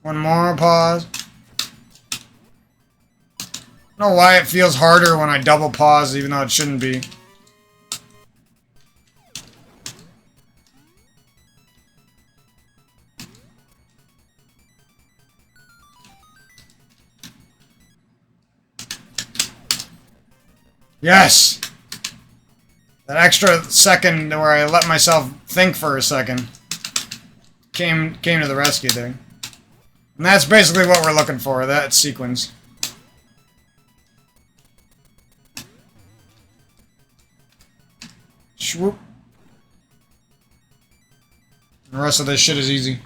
S1: One more pause. I don't know why it feels harder when I double pause, even though it shouldn't be. Yes! That extra second where I let myself think for a second came to the rescue there. And that's basically what we're looking for, that sequence. Swoop. The rest of this shit is easy.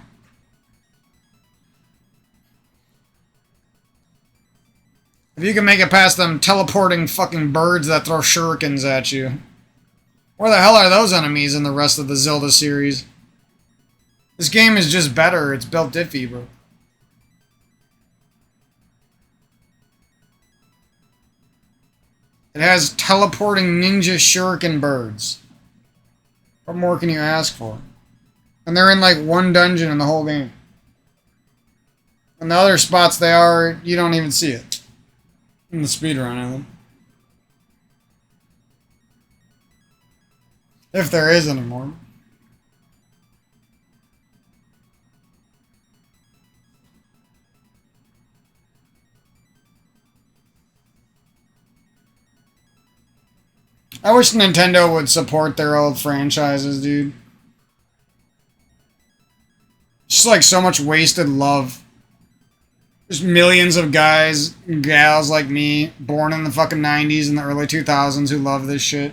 S1: If you can make it past them teleporting fucking birds that throw shurikens at you. Where the hell are those enemies in the rest of the Zelda series? This game is just better. It's built iffy, bro. It has teleporting ninja shuriken birds. What more can you ask for? And they're in like 1 dungeon in the whole game. And the other spots they are, you don't even see it. In the speedrun of them. If there is anymore. I wish Nintendo would support their old franchises, dude. Just like so much wasted love. There's millions of guys and gals like me, born in the fucking 90s and the early 2000s who love this shit.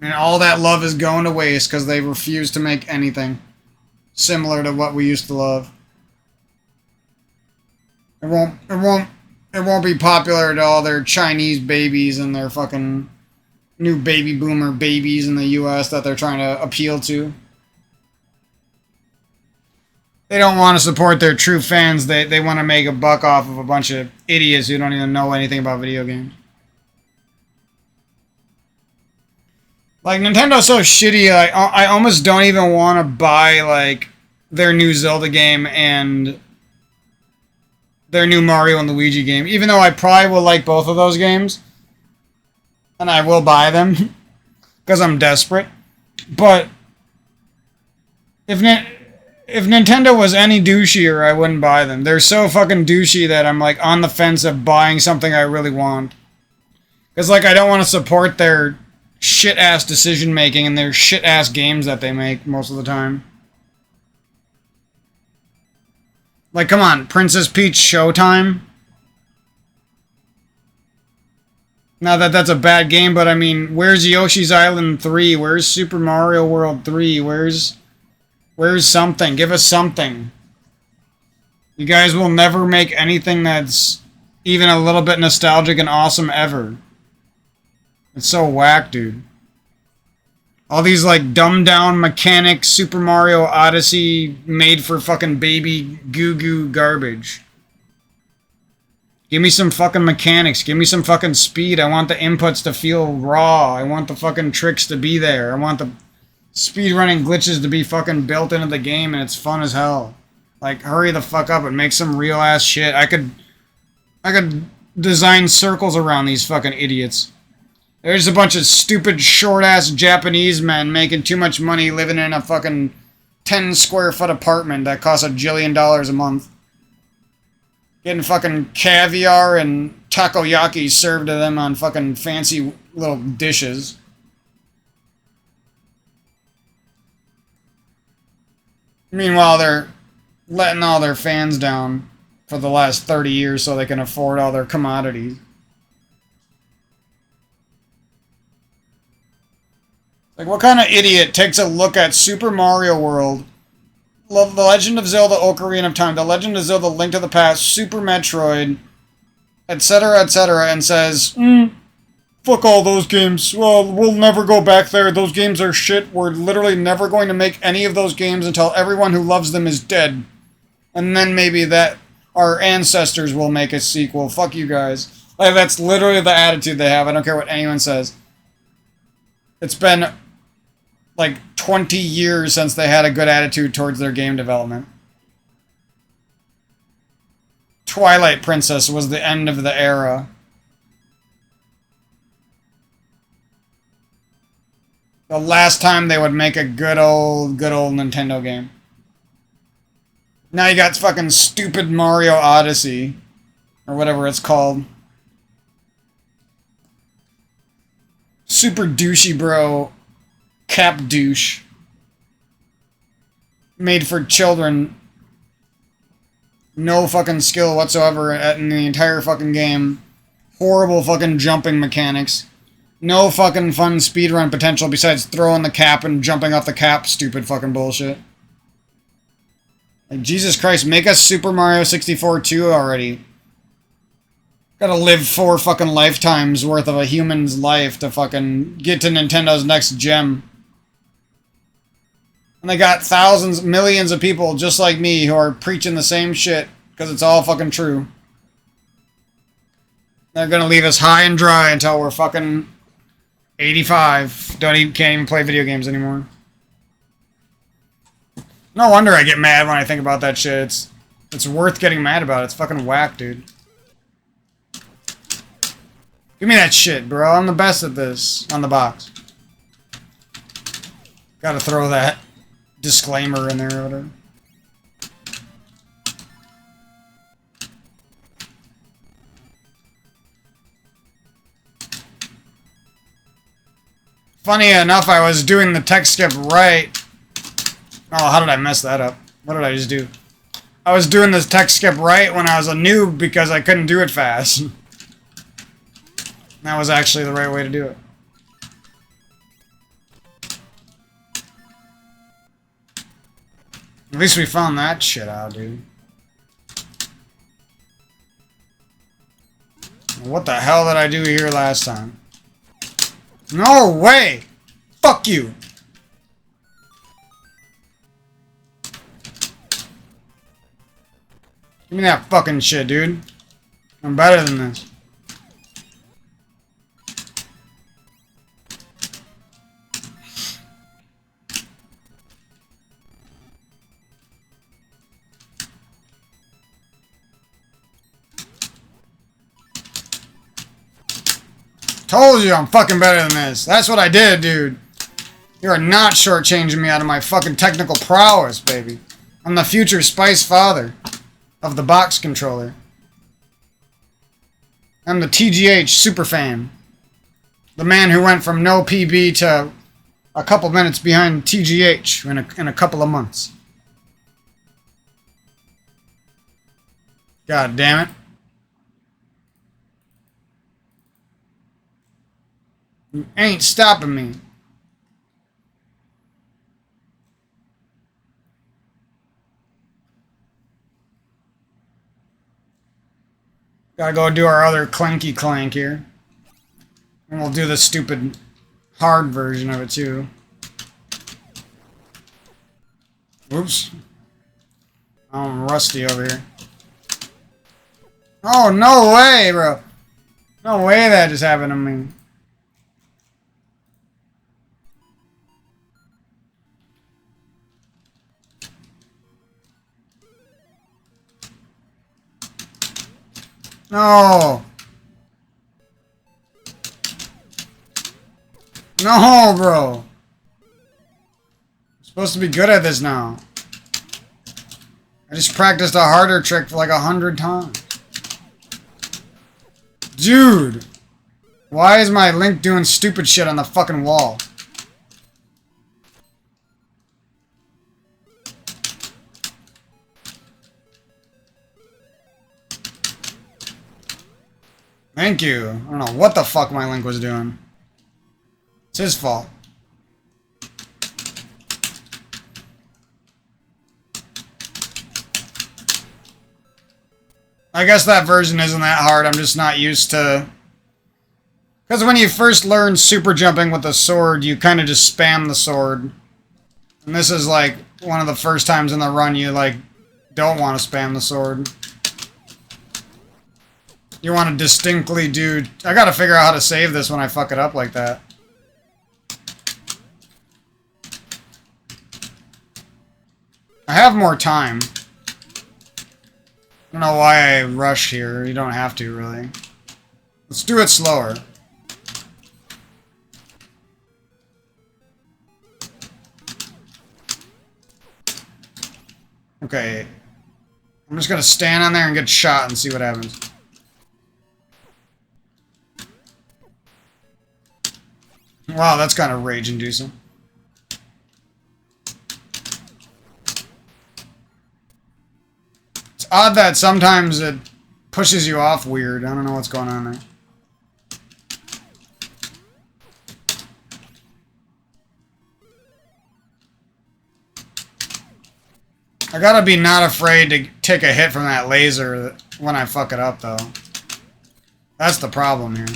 S1: And all that love is going to waste because they refuse to make anything similar to what we used to love. It won't be popular to all their Chinese babies and their fucking new baby boomer babies in the US that they're trying to appeal to. They don't want to support their true fans. They want to make a buck off of a bunch of idiots who don't even know anything about video games. Like, Nintendo's so shitty, I almost don't even want to buy, like, their new Zelda game and their new Mario and Luigi game. Even though I probably will like both of those games. And I will buy them. Because I'm desperate. But if Nintendo was any douchier, I wouldn't buy them. They're so fucking douchey that I'm like on the fence of buying something I really want. Because like I don't want to support their shit-ass decision-making and their shit-ass games that they make most of the time. Like, come on, Princess Peach Showtime? Not that that's a bad game, but I mean, where's Yoshi's Island 3? Where's Super Mario World 3? Where's something? Give us something. You guys will never make anything that's even a little bit nostalgic and awesome ever. It's so whack, dude. All these, like, dumbed-down mechanics, Super Mario Odyssey, made for fucking baby goo-goo garbage. Give me some fucking mechanics. Give me some fucking speed. I want the inputs to feel raw. I want the fucking tricks to be there. I want the speedrunning glitches to be fucking built into the game, and it's fun as hell. Like, hurry the fuck up and make some real-ass shit. I could design circles around these fucking idiots. There's a bunch of stupid, short-ass Japanese men making too much money living in a fucking 10-square-foot apartment that costs $1 jillion a month. Getting fucking caviar and takoyaki served to them on fucking fancy little dishes. Meanwhile, they're letting all their fans down for the last 30 years so they can afford all their commodities. Like, what kind of idiot takes a look at Super Mario World, The Legend of Zelda Ocarina of Time, The Legend of Zelda Link to the Past, Super Metroid, etc., and says, fuck all those games. Well, we'll never go back there. Those games are shit. We're literally never going to make any of those games until everyone who loves them is dead. And then maybe that our ancestors will make a sequel. Fuck you guys. Like, that's literally the attitude they have. I don't care what anyone says. It's been like 20 years since they had a good attitude towards their game development. Twilight Princess was the end of the era. The last time they would make a good old Nintendo game. Now you got fucking stupid Mario Odyssey. Or whatever it's called. Super douchey bro. Cap douche. Made for children. No fucking skill whatsoever in the entire fucking game. Horrible fucking jumping mechanics. No fucking fun speedrun potential besides throwing the cap and jumping off the cap. Stupid fucking bullshit. Like, Jesus Christ, make us Super Mario 64 2 already. Gotta live 4 fucking lifetimes worth of a human's life to fucking get to Nintendo's next gem. And they got thousands, millions of people just like me who are preaching the same shit because it's all fucking true. They're gonna leave us high and dry until we're fucking 85. Can't even play video games anymore. No wonder I get mad when I think about that shit. It's worth getting mad about. It's fucking whack, dude. Give me that shit, bro. I'm the best at this. On the box. Gotta throw that disclaimer in there or whatever. Funny enough, I was doing the tech skip right. Oh, how did I mess that up? What did I just do? I was doing this tech skip right when I was a noob because I couldn't do it fast. That was actually the right way to do it. At least we found that shit out, dude. What the hell did I do here last time? No way! Fuck you! Give me that fucking shit, dude. I'm better than this. Told you I'm fucking better than this. That's what I did, dude. You are not shortchanging me out of my fucking technical prowess, baby. I'm the future Spice father of the box controller. I'm the TGH superfan. The man who went from no PB to a couple minutes behind TGH in a couple of months. God damn it. You ain't stopping me. Gotta go do our other clanky clank here. And we'll do the stupid hard version of it too. Oops. I'm rusty over here. Oh, no way, bro. No way that just happened to me. No. No, bro. I'm supposed to be good at this now. I just practiced a harder trick for like 100 times. Dude. Why is my Link doing stupid shit on the fucking wall? Thank you. I don't know what the fuck my Link was doing. It's his fault. I guess that version isn't that hard. I'm just not used to... Because when you first learn super jumping with the sword, you kind of just spam the sword. And this is like one of the first times in the run you like don't want to spam the sword. You want to distinctly do... I gotta figure out how to save this when I fuck it up like that. I have more time. I don't know why I rush here. You don't have to, really. Let's do it slower. Okay. I'm just gonna stand on there and get shot and see what happens. Wow, that's kind of rage-inducing. It's odd that sometimes it pushes you off weird. I don't know what's going on there. I gotta be not afraid to take a hit from that laser when I fuck it up, though. That's the problem here.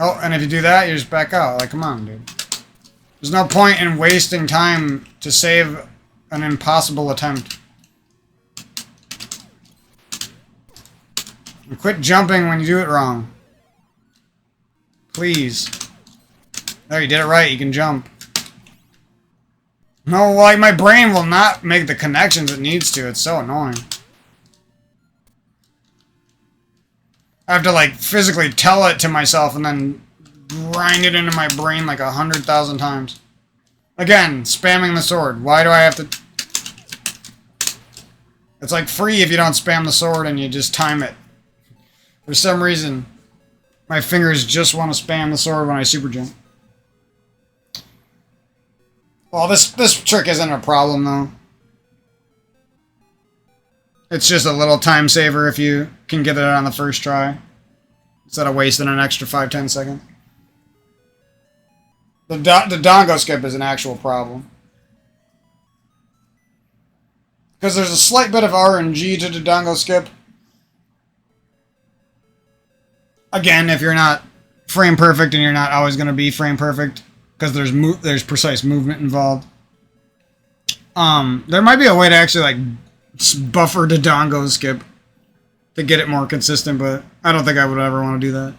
S1: Oh, and if you do that, you just back out. Like, come on, dude. There's no point in wasting time to save an impossible attempt. And quit jumping when you do it wrong. Please. There, you did it right. You can jump. No, like, my brain will not make the connections it needs to. It's so annoying. I have to, like, physically tell it to myself and then grind it into my brain like 100,000 times. Again, spamming the sword. Why do I have to... It's like free if you don't spam the sword and you just time it. For some reason, my fingers just want to spam the sword when I super jump. Well, this trick isn't a problem, though. It's just a little time saver if you can get it on the first try. Instead of wasting an extra 5-10 seconds. The dongo skip is an actual problem. Because there's a slight bit of RNG to the dongo skip. Again, if you're not frame perfect and you're not always going to be frame perfect. Because there's precise movement involved. There might be a way to actually like buffer the dongo skip to get it more consistent, but I don't think I would ever want to do that.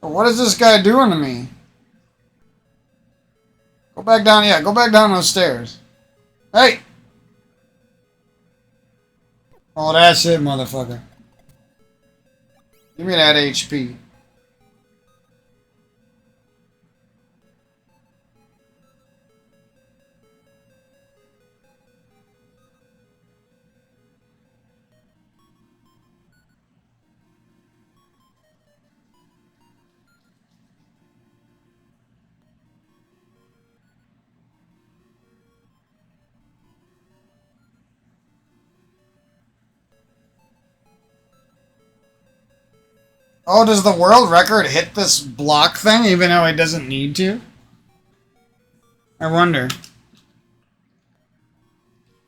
S1: What is this guy doing to me? Go back down, yeah, go back down those stairs. Hey! Oh, that's it, motherfucker. Give me that HP. Oh, does the world record hit this block thing even though it doesn't need to? I wonder.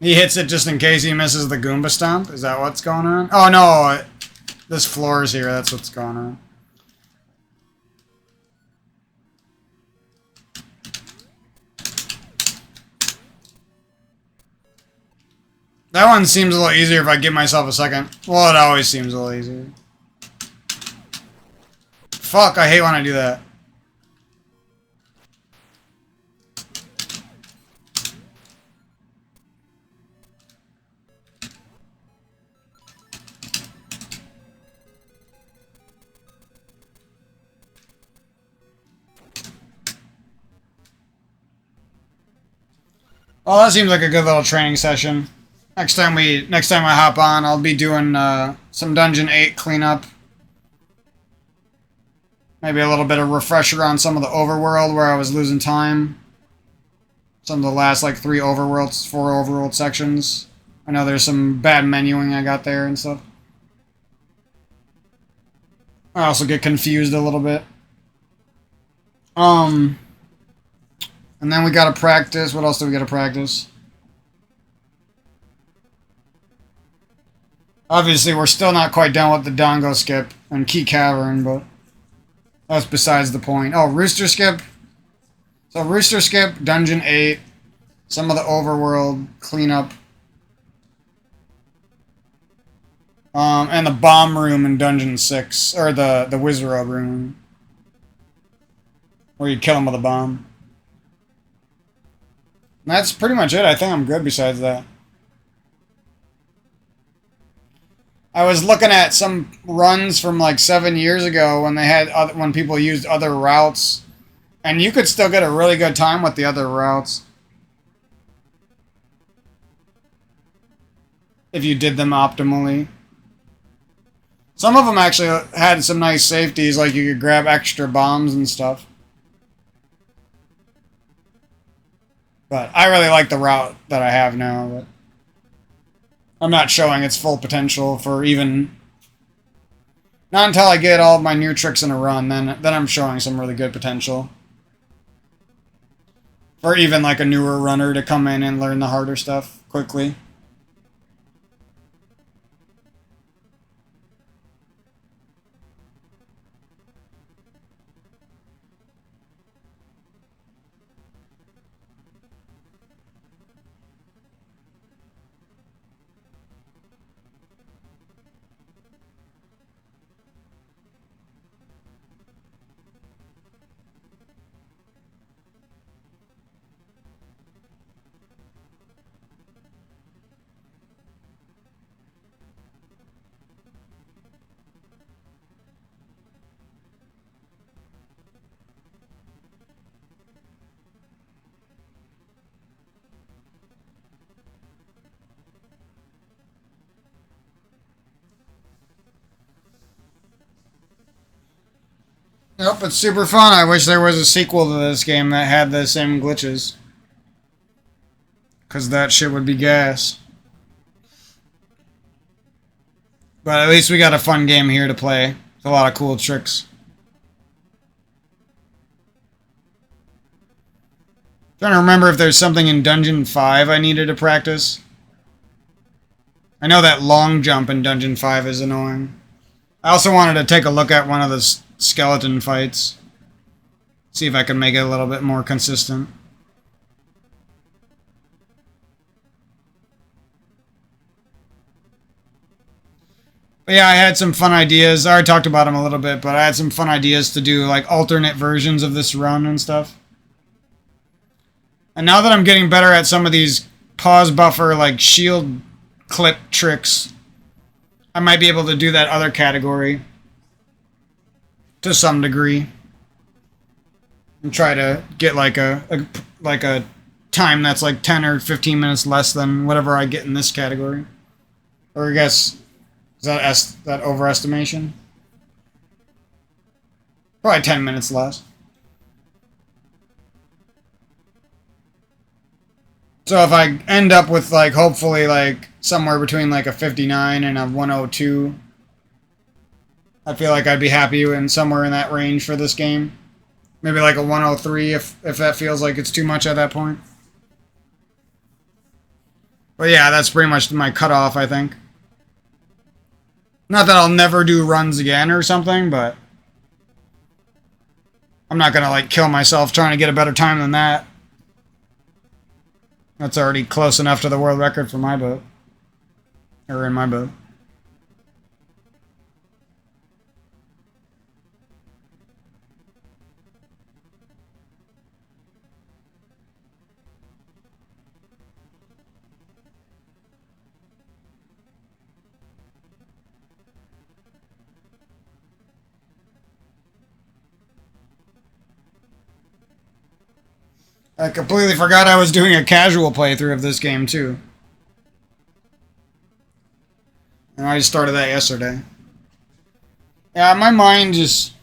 S1: He hits it just in case he misses the Goomba Stomp? Is that what's going on? Oh no, this floor is here, that's what's going on. That one seems a little easier if I give myself a second. Well, it always seems a little easier. Fuck, I hate when I do that. Well, that seems like a good little training session. Next time I hop on, I'll be doing some Dungeon 8 cleanup. Maybe a little bit of refresher on some of the overworld where I was losing time. Some of the last like 4 overworld sections. I know there's some bad menuing I got there and stuff. I also get confused a little bit. And then we gotta practice. What else do we gotta practice? Obviously, we're still not quite done with the Dongo Skip and Key Cavern, but that's besides the point. Oh, Rooster Skip. So Rooster Skip, Dungeon 8, some of the overworld cleanup. And the bomb room in Dungeon 6, or the Wizard room. Where you kill him with a bomb. And that's pretty much it. I think I'm good besides that. I was looking at some runs from like 7 years ago when they had when people used other routes, and you could still get a really good time with the other routes if you did them optimally. Some of them actually had some nice safeties, like you could grab extra bombs and stuff. But I really like the route that I have now, but I'm not showing its full potential for even... Not until I get all of my new tricks in a run, then I'm showing some really good potential. For even like a newer runner to come in and learn the harder stuff quickly. Nope, it's super fun. I wish there was a sequel to this game that had the same glitches. Because that shit would be gas. But at least we got a fun game here to play. With a lot of cool tricks. Trying to remember if there's something in Dungeon 5 I needed to practice. I know that long jump in Dungeon 5 is annoying. I also wanted to take a look at one of the skeleton fights. See if I can make it a little bit more consistent. But yeah, I had some fun ideas. I already talked about them a little bit, but I had some fun ideas to do like alternate versions of this run and stuff. And now that I'm getting better at some of these pause buffer like shield clip tricks, I might be able to do that other category to some degree and try to get like a time that's like 10 or 15 minutes less than whatever I get in this category. Or I guess is that overestimation? Probably 10 minutes less. So if I end up with like hopefully like somewhere between like a 59 and a 102, I feel like I'd be happy in somewhere in that range for this game. Maybe like a 103 if that feels like it's too much at that point. But yeah, that's pretty much my cutoff, I think. Not that I'll never do runs again or something, but I'm not gonna like kill myself trying to get a better time than that. That's already close enough to the world record for my boat. Or in my boat. I completely forgot I was doing a casual playthrough of this game, too. And I just started that yesterday. Yeah, my mind just...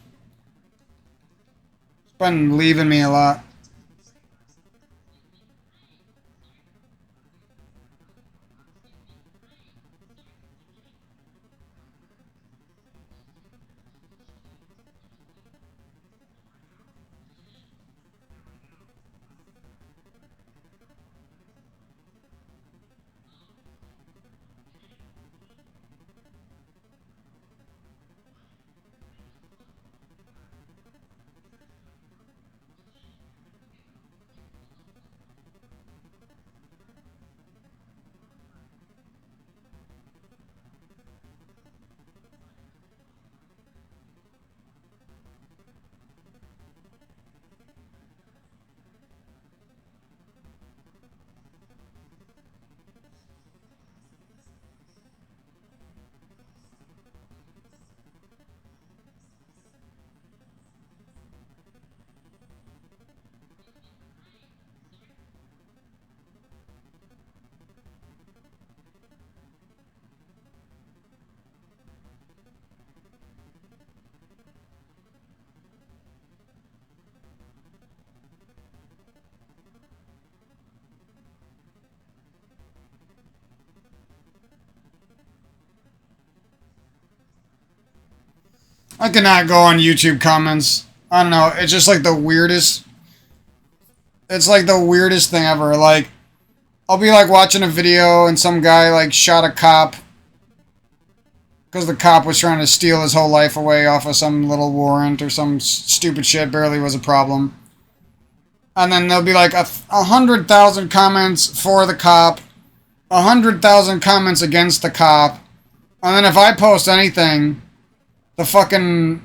S1: it's been leaving me a lot. I cannot go on YouTube comments. I don't know. It's just like the weirdest. It's like the weirdest thing ever. Like, I'll be like watching a video and some guy like shot a cop because the cop was trying to steal his whole life away off of some little warrant or some stupid shit. Barely was a problem. And then there'll be like 100,000 comments for the cop, 100,000 comments against the cop, and then if I post anything, the fucking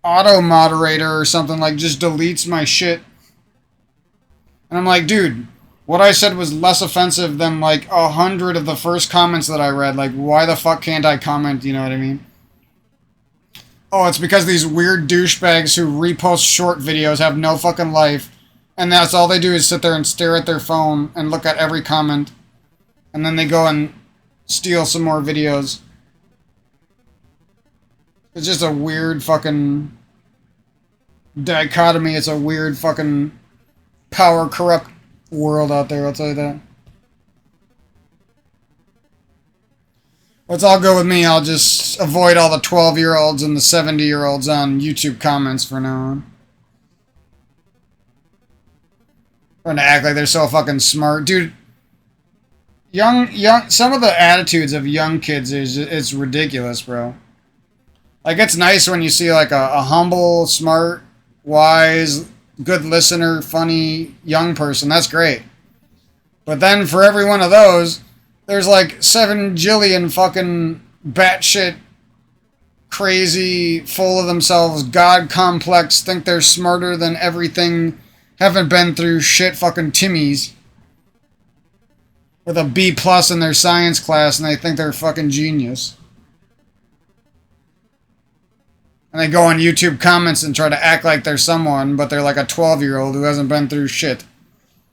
S1: auto moderator or something like just deletes my shit. And I'm like, dude, what I said was less offensive than like 100 of the first comments that I read. Like, why the fuck can't I comment? You know what I mean? Oh, it's because these weird douchebags who repost short videos have no fucking life. And that's all they do is sit there and stare at their phone and look at every comment. And then they go and steal some more videos. It's just a weird fucking dichotomy. It's a weird fucking power corrupt world out there, I'll tell you that. It's all good with me. I'll just avoid all the 12-year-olds and the 70-year-olds on YouTube comments for now on. Trying to act like they're so fucking smart. Dude, some of the attitudes of young kids it's ridiculous, bro. Like, it's nice when you see like a humble, smart, wise, good listener, funny young person. That's great. But then for every one of those, There's like 7 jillion fucking batshit crazy, full of themselves, god complex, think they're smarter than everything, haven't been through shit fucking Timmies with a B+ in their science class and they think they're fucking genius. And they go on YouTube comments and try to act like they're someone, but they're like a 12-year-old who hasn't been through shit.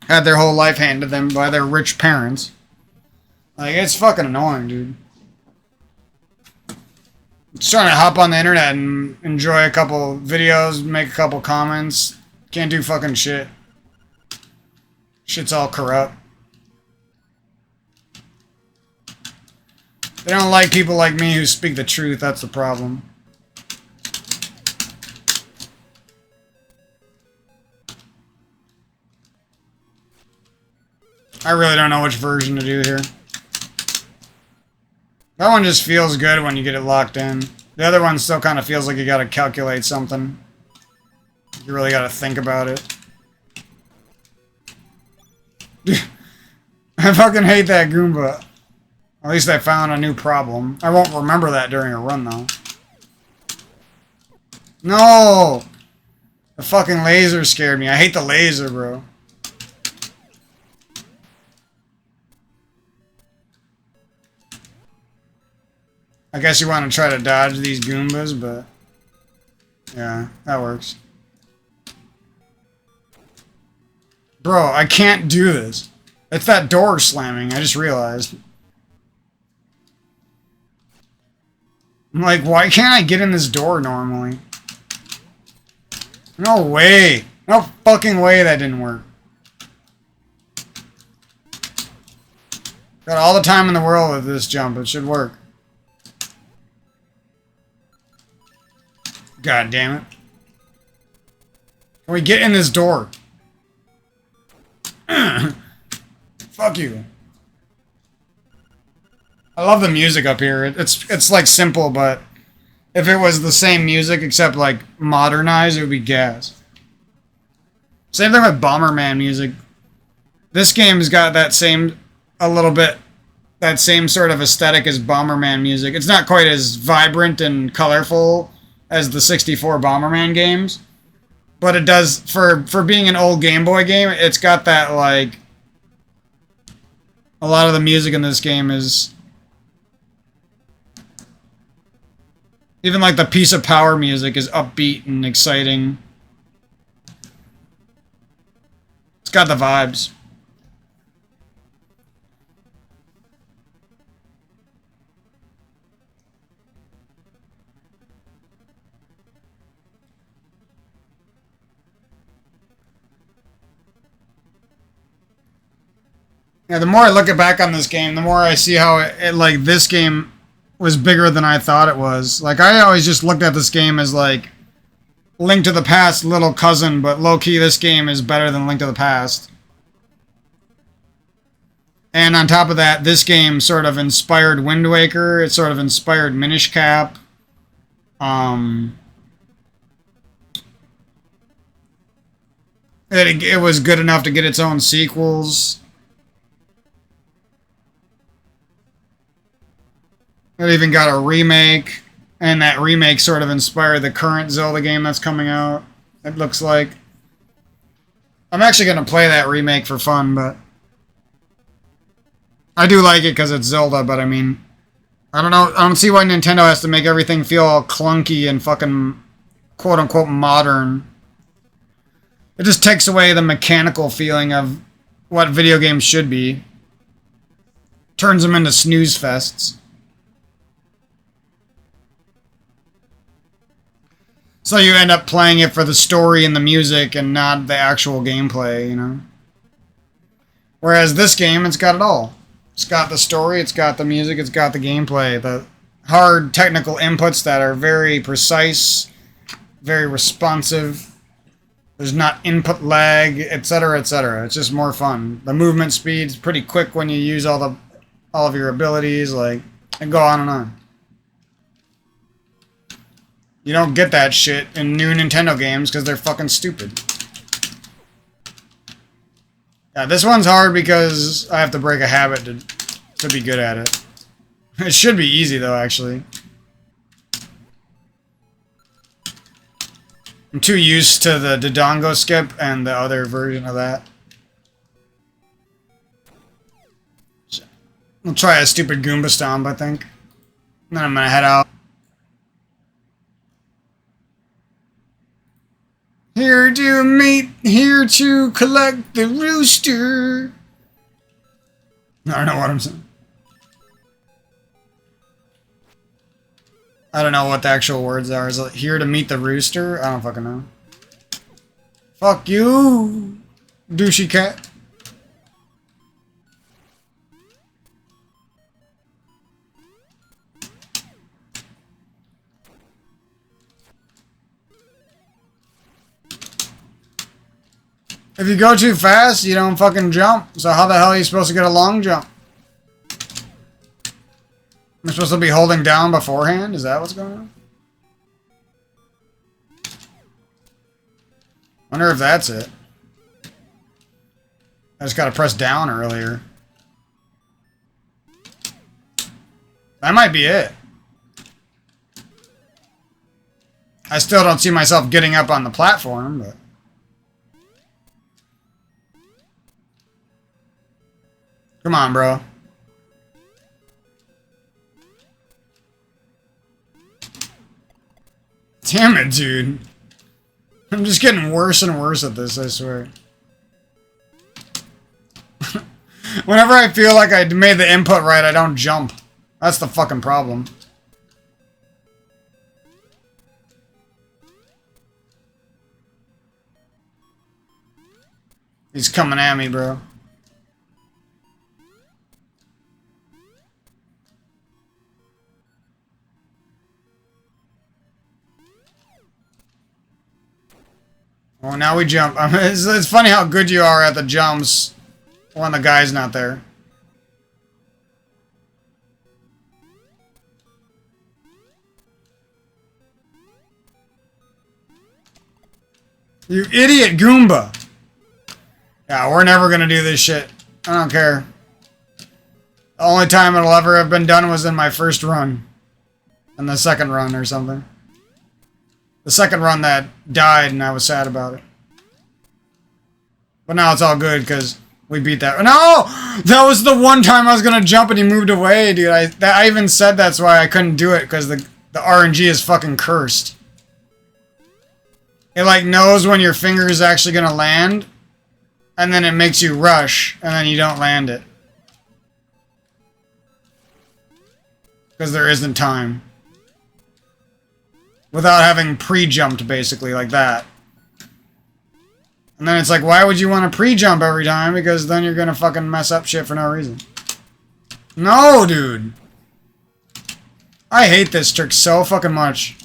S1: Had their whole life handed them by their rich parents. Like, it's fucking annoying, dude. Just trying to hop on the internet and enjoy a couple videos, make a couple comments. Can't do fucking shit. Shit's all corrupt. They don't like people like me who speak the truth, that's the problem. I really don't know which version to do here. That one just feels good when you get it locked in. The other one still kind of feels like you gotta calculate something. You really gotta think about it. I fucking hate that Goomba. At least I found a new problem. I won't remember that during a run, though. No! The fucking laser scared me. I hate the laser, bro. I guess you want to try to dodge these Goombas, but... yeah, that works. Bro, I can't do this. It's that door slamming, I just realized. I'm like, why can't I get in this door normally? No way. No fucking way that didn't work. Got all the time in the world with this jump, it should work. God damn it. Can we get in this door? Fuck you. I love the music up here. It's like simple, but if it was the same music except like modernized, it would be gas. Same thing with Bomberman music. This game's got that same, a little bit, that same sort of aesthetic as Bomberman music. It's not quite as vibrant and colorful as the 64 Bomberman games, but it does, for being an old Game Boy game, it's got that, like, a lot of the music in this game is, even like the Piece of Power music is upbeat and exciting. It's got the vibes. Yeah, the more I look back on this game, the more I see how like, this game was bigger than I thought it was. Like, I always just looked at this game as, like, Link to the Past little cousin, but low-key, this game is better than Link to the Past. And on top of that, this game sort of inspired Wind Waker. It sort of inspired Minish Cap. It was good enough to get its own sequels. It even got a remake, and that remake sort of inspired the current Zelda game that's coming out, it looks like. I'm actually going to play that remake for fun, but I do like it because it's Zelda, but I mean, I don't know, I don't see why Nintendo has to make everything feel all clunky and fucking quote-unquote modern. It just takes away the mechanical feeling of what video games should be. Turns them into snooze fests. So you end up playing it for the story and the music and not the actual gameplay, you know? Whereas this game, it's got it all. It's got the story, it's got the music, it's got the gameplay. The hard technical inputs that are very precise, very responsive. There's not input lag, etc., etc. It's just more fun. The movement speed's pretty quick when you use all of your abilities, like, and go on and on. You don't get that shit in new Nintendo games because they're fucking stupid. Yeah, this one's hard because I have to break a habit to to be good at it. It should be easy, though, actually. I'm too used to the Dodongo skip and the other version of that. We'll try a stupid Goomba Stomp, I think. And then I'm gonna head out. Here to meet, here to collect the rooster. I don't know what I'm saying. I don't know what the actual words are. Is it here to meet the rooster? I don't fucking know. Fuck you, douchey cat. If you go too fast, you don't fucking jump. So how the hell are you supposed to get a long jump? I'm supposed to be holding down beforehand? Is that what's going on? Wonder if that's it. I just gotta press down earlier. That might be it. I still don't see myself getting up on the platform, but... Come on, bro. Damn it, dude. I'm just getting worse and worse at this, I swear. Whenever I feel like I made the input right, I don't jump. That's the fucking problem. He's coming at me, bro. Well, now we jump. I mean, it's funny how good you are at the jumps when the guy's not there. You idiot Goomba! Yeah, we're never gonna do this shit. I don't care. The only time it'll ever have been done was in my first run. And the second run or something. The second run that died and I was sad about it. But now it's all good because we beat that. No! That was the one time I was going to jump and he moved away, dude. I even said that's why I couldn't do it because the RNG is fucking cursed. It like knows when your finger is actually going to land and then it makes you rush and then you don't land it. Because there isn't time. Without having pre-jumped, basically, like that. And then it's like, why would you want to pre-jump every time? Because then you're gonna fucking mess up shit for no reason. No, dude! I hate this trick so fucking much.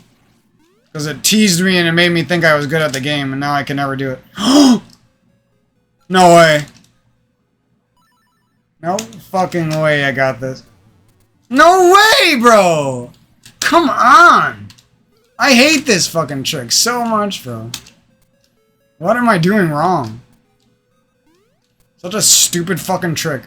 S1: Because it teased me and it made me think I was good at the game, and now I can never do it. No way. No fucking way I got this. No way, bro! Come on! I hate this fucking trick so much, bro. What am I doing wrong? Such a stupid fucking trick.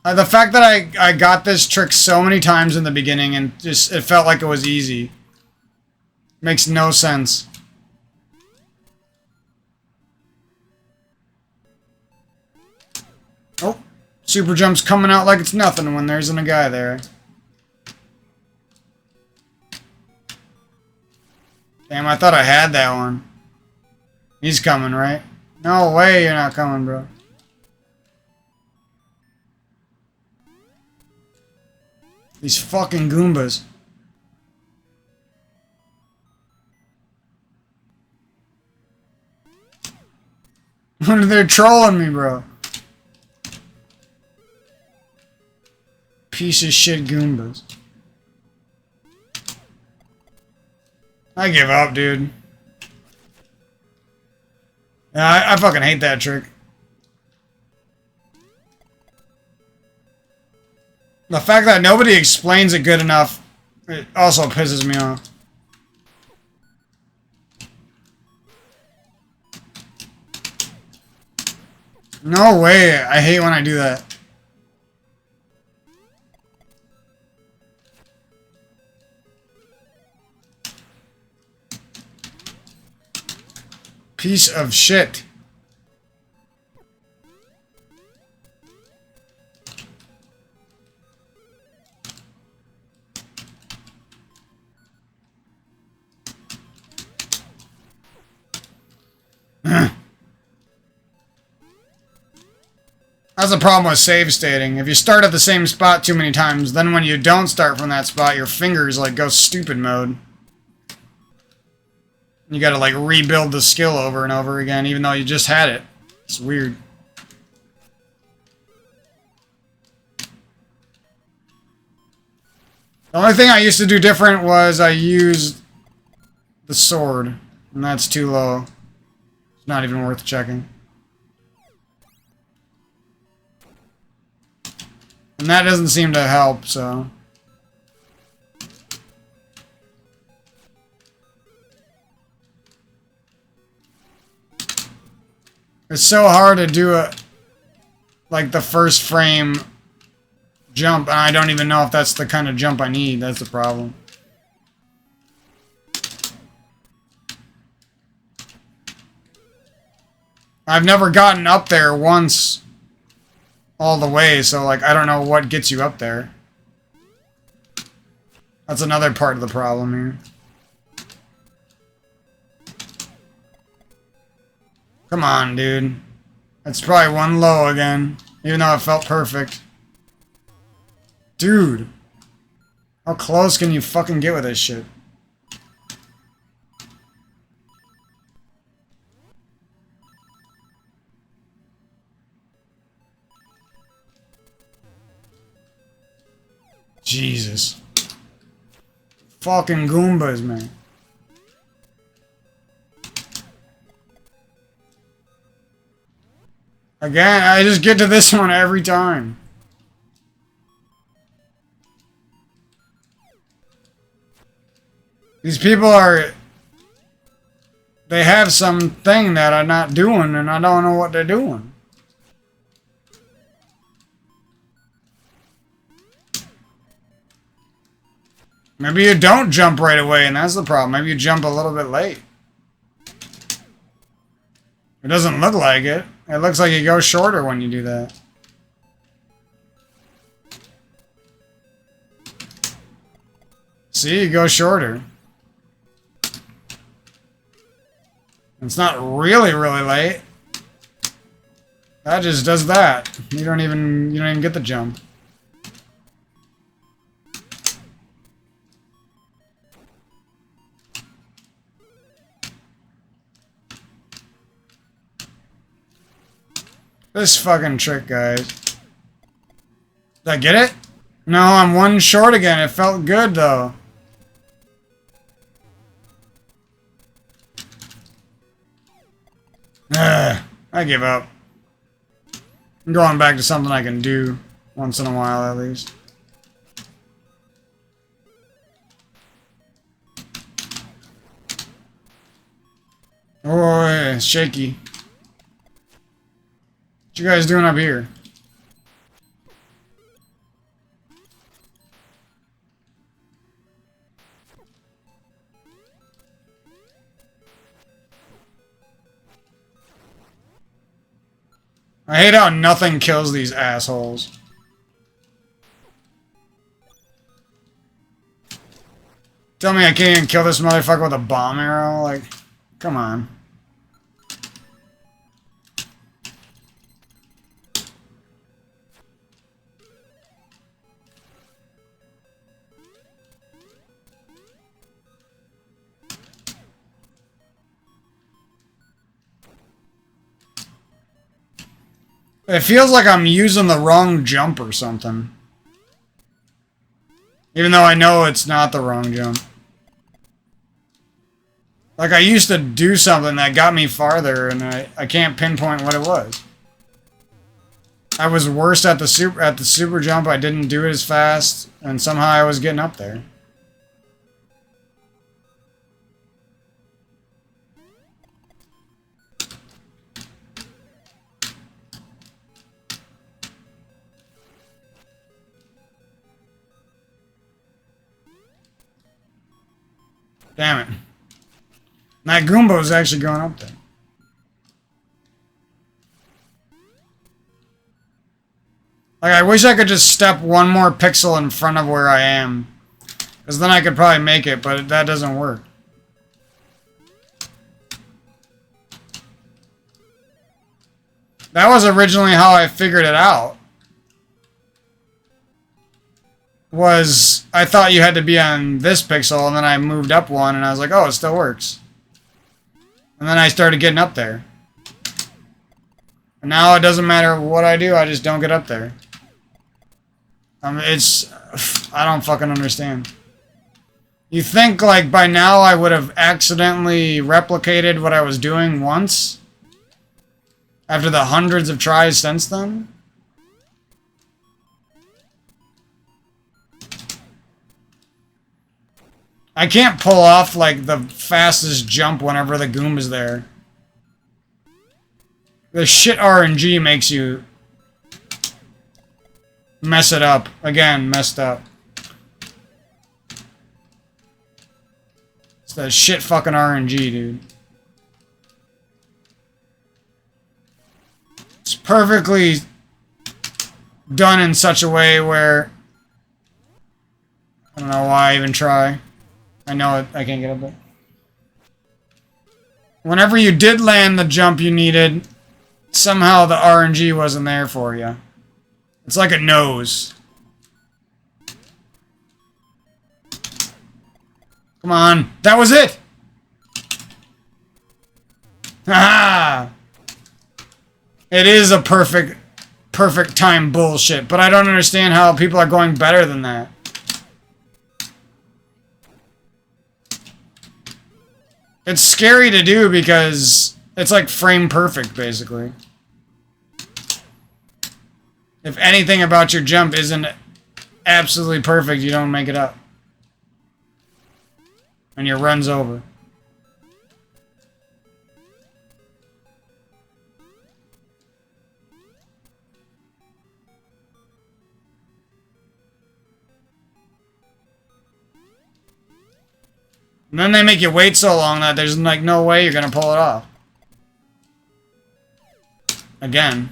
S1: The fact that I got this trick so many times in the beginning and just it felt like it was easy makes no sense. Oh, super jump's coming out like it's nothing when there isn't a guy there. Damn, I thought I had that one. He's coming, right? No way you're not coming, bro. These fucking Goombas. They're trolling me, bro. Piece of shit Goombas. I give up, dude. Yeah, I fucking hate that trick. The fact that nobody explains it good enough, it also pisses me off. No way. I hate when I do that. Piece of shit. That's the problem with save stating. If you start at the same spot too many times, then when you don't start from that spot, your fingers like go stupid mode. You gotta like rebuild the skill over and over again, even though you just had it. It's weird. The only thing I used to do different was I used the sword, and that's too low. It's not even worth checking. And that doesn't seem to help, so... It's so hard to do a... like the first frame jump, and I don't even know if that's the kind of jump I need. That's the problem. I've never gotten up there once all the way, so like I don't know what gets you up there. That's another part of the problem here. Come on, dude. That's probably one low again, even though it felt perfect. Dude. How close can you fucking get with this shit? Jesus. Fucking Goombas, man. Again, I just get to this one every time. These people are... they have something that I'm not doing, and I don't know what they're doing. Maybe you don't jump right away, and that's the problem. Maybe you jump a little bit late. It doesn't look like it. It looks like you go shorter when you do that. See, you go shorter. It's not really, really late. That just does that. You don't even get the jump. This fucking trick, guys. Did I get it? No, I'm one short again. It felt good, though. I give up. I'm going back to something I can do once in a while, at least. Oh, yeah, it's shaky. What you guys doing up here? I hate how nothing kills these assholes. Tell me I can't even kill this motherfucker with a bomb arrow? Like, come on. It feels like I'm using the wrong jump or something. Even though I know it's not the wrong jump. Like I used to do something that got me farther and I can't pinpoint what it was. I was worse at the super jump, I didn't do it as fast, and somehow I was getting up there. Damn it. That Goomba is actually going up there. Like, I wish I could just step one more pixel in front of where I am. Because then I could probably make it, but that doesn't work. That was originally how I figured it out. Was, I thought you had to be on this pixel, and then I moved up one, and I was like, oh, it still works. And then I started getting up there. And now it doesn't matter what I do, I just don't get up there. I don't fucking understand. You think, like, by now I would have accidentally replicated what I was doing once? After the hundreds of tries since then? I can't pull off, like, the fastest jump whenever the Goom is there. The shit RNG makes you mess it up. Again, messed up. It's that shit fucking RNG, dude. It's perfectly done in such a way where I don't know why I even try. I know it, I can't get up there. Whenever you did land the jump you needed, somehow the RNG wasn't there for you. It's like it knows. Come on. That was it! Haha! It is a perfect time bullshit, but I don't understand how people are going better than that. It's scary to do because it's like frame perfect, basically. If anything about your jump isn't absolutely perfect, you don't make it up. And your run's over. And then they make you wait so long that there's like no way you're gonna pull it off. Again.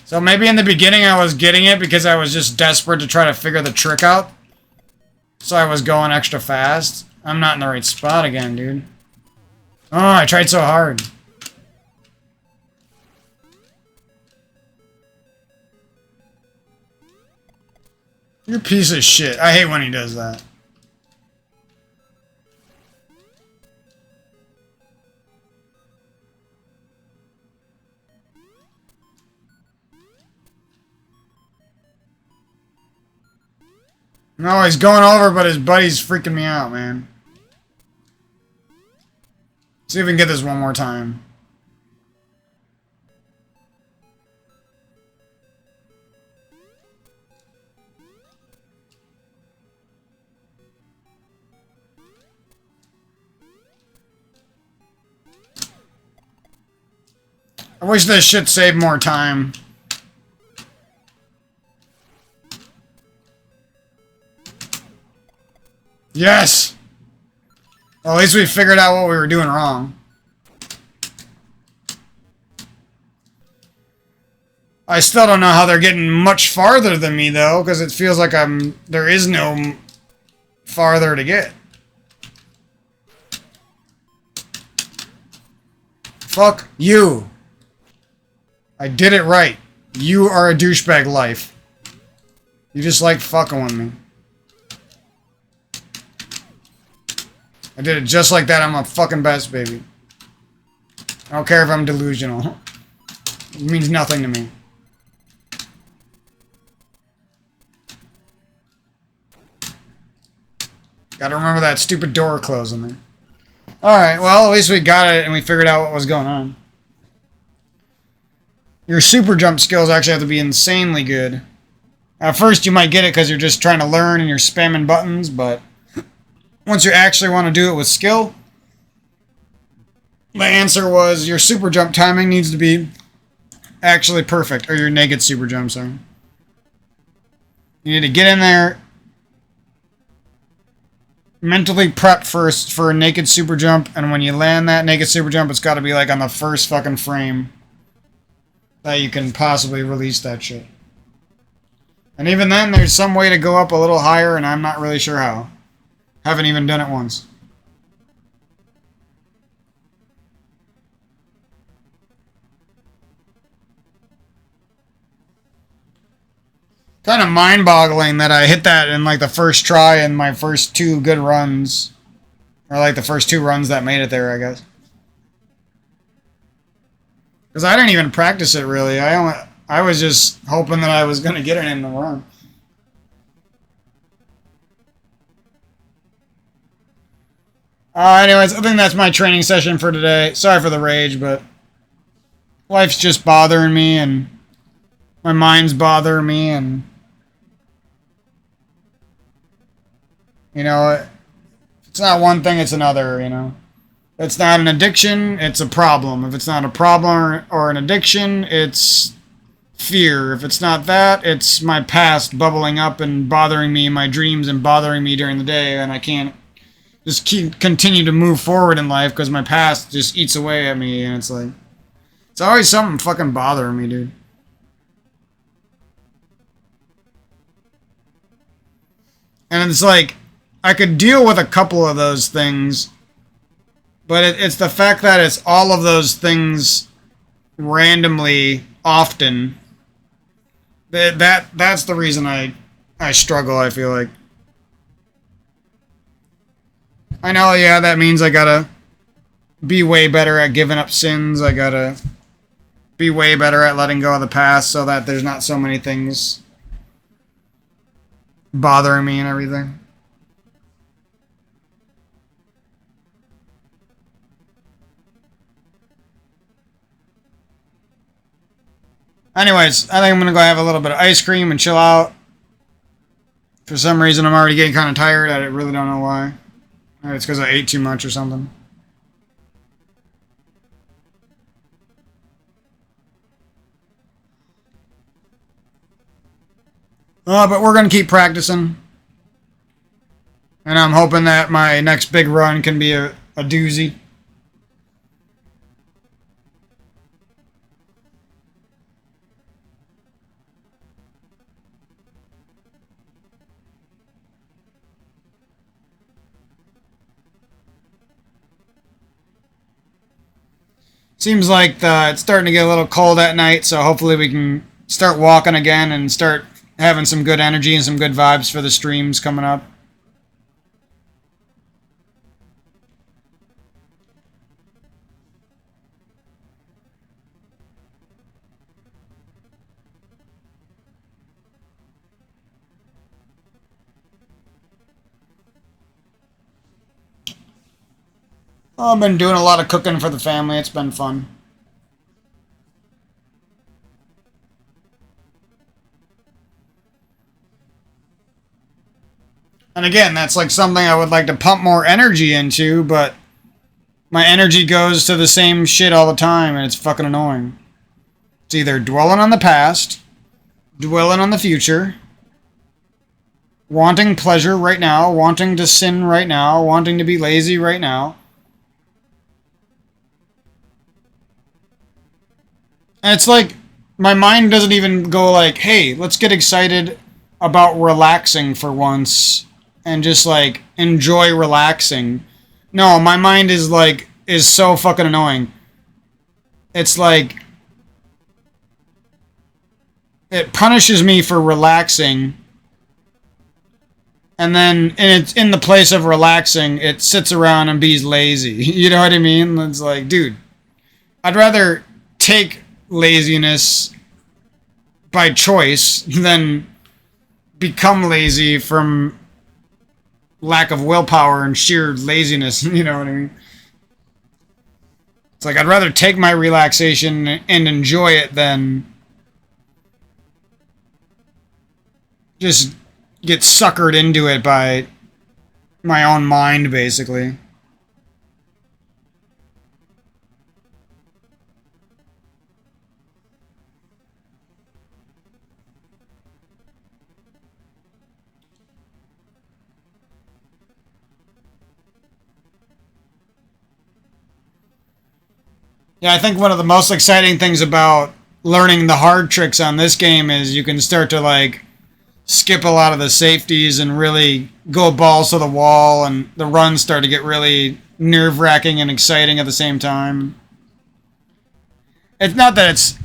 S1: So maybe in the beginning I was getting it because I was just desperate to try to figure the trick out. So I was going extra fast. I'm not in the right spot again, dude. Oh, I tried so hard. You're a piece of shit. I hate when he does that. No, he's going over, but his buddy's freaking me out, man. See if we can get this one more time. I wish this shit saved more time. Yes! Well, at least we figured out what we were doing wrong. I still don't know how they're getting much farther than me, though, because it feels like there is no farther to get. Fuck you. I did it right. You are a douchebag life. You just like fucking with me. I did it just like that. I'm a fucking best, baby. I don't care if I'm delusional. It means nothing to me. Gotta remember that stupid door closing there. Alright, well, at least we got it and we figured out what was going on. Your super jump skills actually have to be insanely good. At first, you might get it because you're just trying to learn and you're spamming buttons, but once you actually want to do it with skill, the answer was your super jump timing needs to be actually perfect, or your naked super jump, sorry. You need to get in there mentally prep first for a naked super jump, and when you land that naked super jump, it's got to be like on the first fucking frame that you can possibly release that shit. And even then, there's some way to go up a little higher, and I'm not really sure how. Haven't even done it once. Kind of mind-boggling that I hit that in like the first try in my first two good runs. Or like the first two runs that made it there, I guess. Because I didn't even practice it really. I was just hoping that I was going to get it in the run. Anyways, I think that's my training session for today. Sorry for the rage, but life's just bothering me, and my mind's bothering me, and you know, if it's not one thing, it's another, you know. If it's not an addiction, it's a problem. If it's not a problem or an addiction, it's fear. If it's not that, it's my past bubbling up and bothering me in my dreams and bothering me during the day, and I can't just continue to move forward in life because my past just eats away at me, and it's like, it's always something fucking bothering me, dude. And it's like, I could deal with a couple of those things, but it's the fact that it's all of those things randomly, often. That's the reason I struggle, I feel like. I know, yeah, that means I gotta be way better at giving up sins. I gotta be way better at letting go of the past so that there's not so many things bothering me and everything. Anyways, I think I'm gonna go have a little bit of ice cream and chill out. For some reason, I'm already getting kind of tired. I really don't know why. Maybe it's because I ate too much or something. But we're gonna keep practicing. And I'm hoping that my next big run can be a doozy. Seems like it's starting to get a little cold at night, so hopefully we can start walking again and start having some good energy and some good vibes for the streams coming up. I've been doing a lot of cooking for the family. It's been fun. And again, that's like something I would like to pump more energy into, but my energy goes to the same shit all the time, and it's fucking annoying. It's either dwelling on the past, dwelling on the future, wanting pleasure right now, wanting to sin right now, wanting to be lazy right now. And it's like, my mind doesn't even go like, hey, let's get excited about relaxing for once and just like enjoy relaxing. No, my mind is like, is so fucking annoying. It's like, it punishes me for relaxing, and then it's in the place of relaxing, it sits around and be lazy. You know what I mean? It's like, dude, I'd rather take laziness by choice than become lazy from lack of willpower and sheer laziness. You know what I mean? It's like, I'd rather take my relaxation and enjoy it than just get suckered into it by my own mind, basically. Yeah, I think one of the most exciting things about learning the hard tricks on this game is you can start to like skip a lot of the safeties and really go balls to the wall, and the runs start to get really nerve-wracking and exciting at the same time. It's not that it's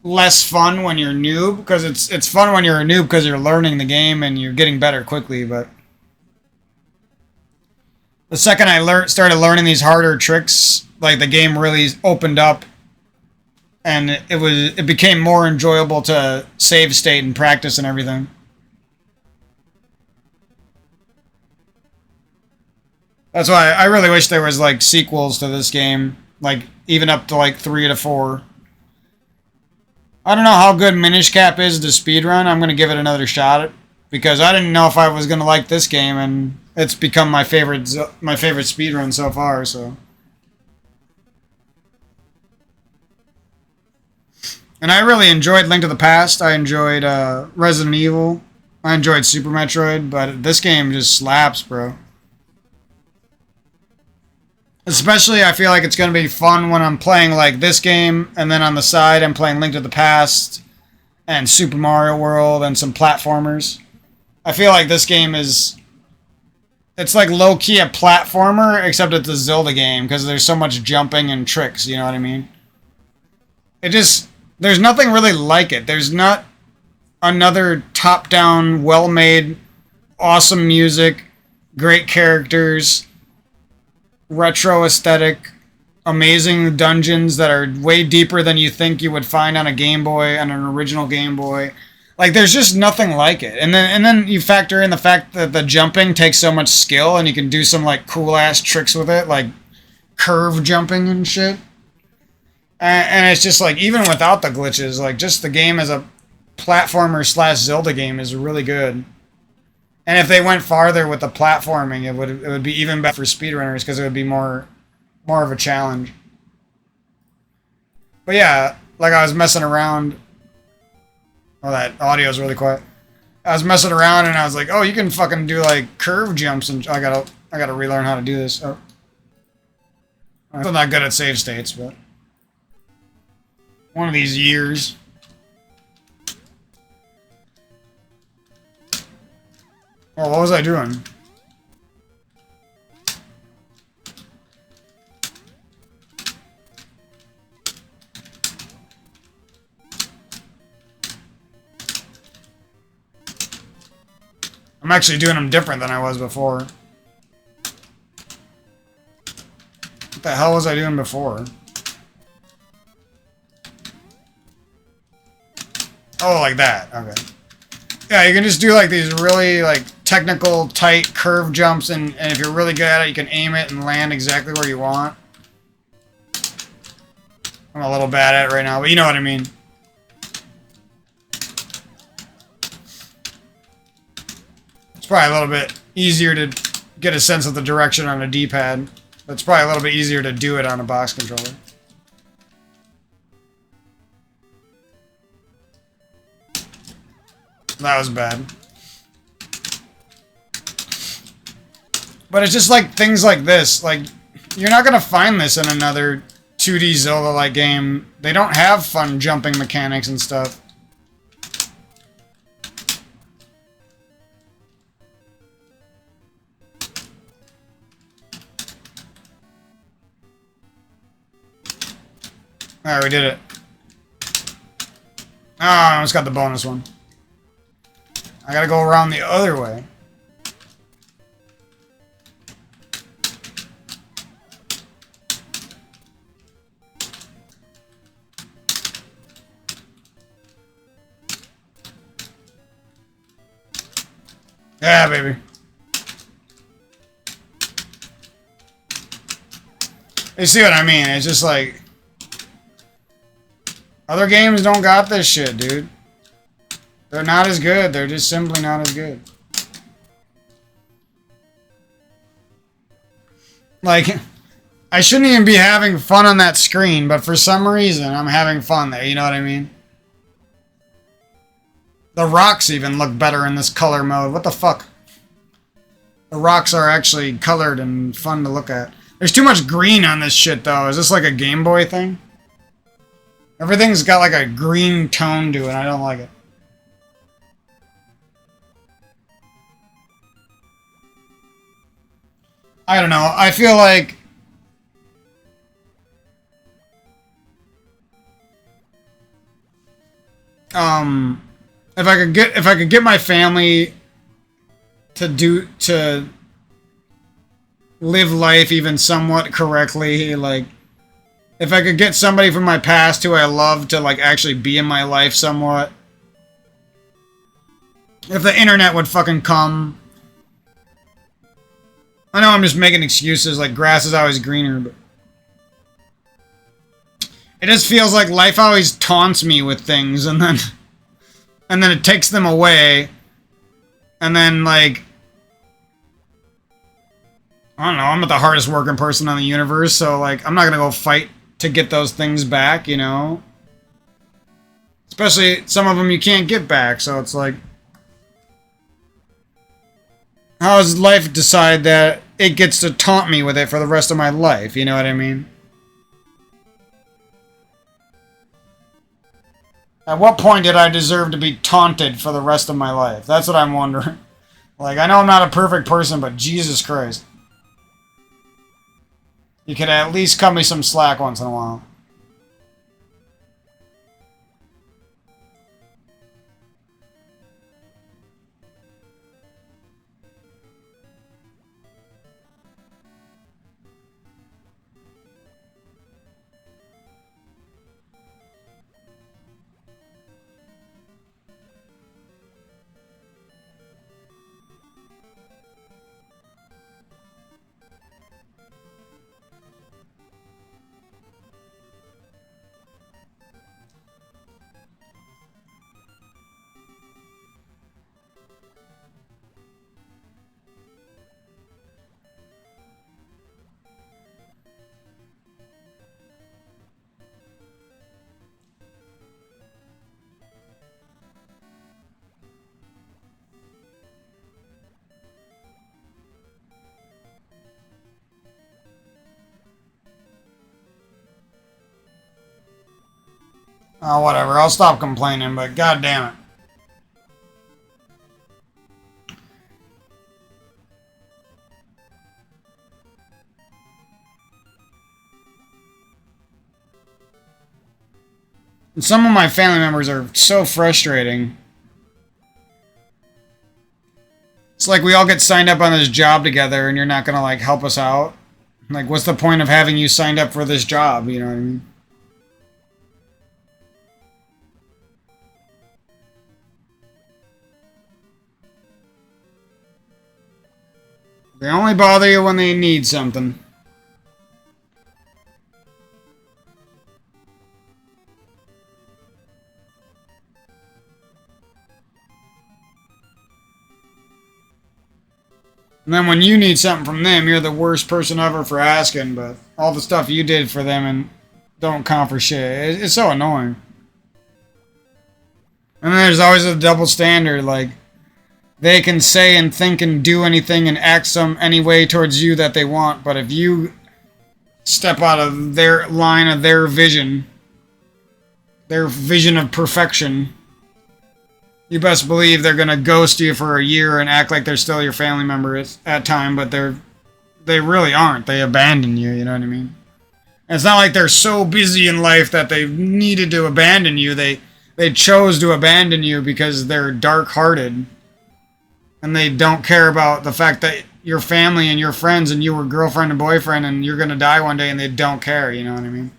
S1: less fun when you're noob, because it's fun when you're a noob because you're learning the game and you're getting better quickly, but the second I started learning these harder tricks, like the game really opened up, and it became more enjoyable to save state and practice and everything. That's why I really wish there was like sequels to this game, like even up to like 3 to 4. I don't know how good Minish Cap is to speedrun. I'm gonna give it another shot because I didn't know if I was gonna like this game, and it's become my favorite speedrun so far. So, and I really enjoyed Link to the Past. I enjoyed Resident Evil. I enjoyed Super Metroid, but this game just slaps, bro. Especially, I feel like it's going to be fun when I'm playing like this game, and then on the side I'm playing Link to the Past and Super Mario World and some platformers. I feel like this game is... It's like low-key a platformer, except it's a Zelda game, because there's so much jumping and tricks, you know what I mean? It just... There's nothing really like it. There's not another top-down, well-made, awesome music, great characters, retro aesthetic, amazing dungeons that are way deeper than you think you would find on a Game Boy, on an original Game Boy. Like, there's just nothing like it. And then you factor in the fact that the jumping takes so much skill, and you can do some like cool ass tricks with it, like curve jumping and shit. And it's just like, even without the glitches, like just the game as a platformer / Zelda game is really good. And if they went farther with the platforming, it would be even better for speedrunners, because it would be more of a challenge. But yeah, like I was messing around. Oh, that audio is really quiet. I was messing around and I was like, oh, you can fucking do like curve jumps, and I gotta relearn how to do this. Oh. I'm still not good at save states, but one of these years. Oh, what was I doing? I'm actually doing them different than I was before. What the hell was I doing before? Oh, like that. Okay. Yeah, you can just do like these really like technical, tight curve jumps, and if you're really good at it, you can aim it and land exactly where you want. I'm a little bad at it right now, but you know what I mean. It's probably a little bit easier to get a sense of the direction on a D-pad. But it's probably a little bit easier to do it on a box controller. That was bad. But it's just like things like this. Like, you're not going to find this in another 2D Zelda-like game. They don't have fun jumping mechanics and stuff. Alright, we did it. Oh, I almost got the bonus one. I gotta go around the other way. Yeah, baby. You see what I mean? It's just like... Other games don't got this shit, dude. They're not as good. They're just simply not as good. Like, I shouldn't even be having fun on that screen, but for some reason, I'm having fun there. You know what I mean? The rocks even look better in this color mode. What the fuck? The rocks are actually colored and fun to look at. There's too much green on this shit, though. Is this like a Game Boy thing? Everything's got like a green tone to it, and I don't like it. I don't know. I feel like... if I could get my family to live life even somewhat correctly, like, if I could get somebody from my past who I love to, like, actually be in my life somewhat. If the internet would fucking come. I know I'm just making excuses, like, grass is always greener, but... It just feels like life always taunts me with things, and then... And then it takes them away. And then, like... I don't know, I'm not the hardest working person on the universe, so, like, I'm not gonna go fight to get those things back, you know? Especially, some of them you can't get back, so it's like... How does life decide that it gets to taunt me with it for the rest of my life, you know what I mean? At what point did I deserve to be taunted for the rest of my life? That's what I'm wondering. Like, I know I'm not a perfect person, but Jesus Christ. You could at least cut me some slack once in a while. Oh, whatever. I'll stop complaining, but god damn it. And some of my family members are so frustrating. It's like we all get signed up on this job together and you're not gonna, like, help us out. Like, what's the point of having you signed up for this job, you know what I mean? They only bother you when they need something. And then when you need something from them, you're the worst person ever for asking, but all the stuff you did for them and don't count for shit. It's so annoying. And then there's always a double standard, like, they can say and think and do anything and act any way towards you that they want, but if you step out of their line of their vision of perfection, you best believe they're gonna ghost you for a year and act like they're still your family member at time, but they really aren't. They abandon you, you know what I mean? And it's not like they're so busy in life that they needed to abandon you. They chose to abandon you because they're dark-hearted. And they don't care about the fact that your family and your friends and you were girlfriend and boyfriend and you're gonna die one day and they don't care, you know what I mean?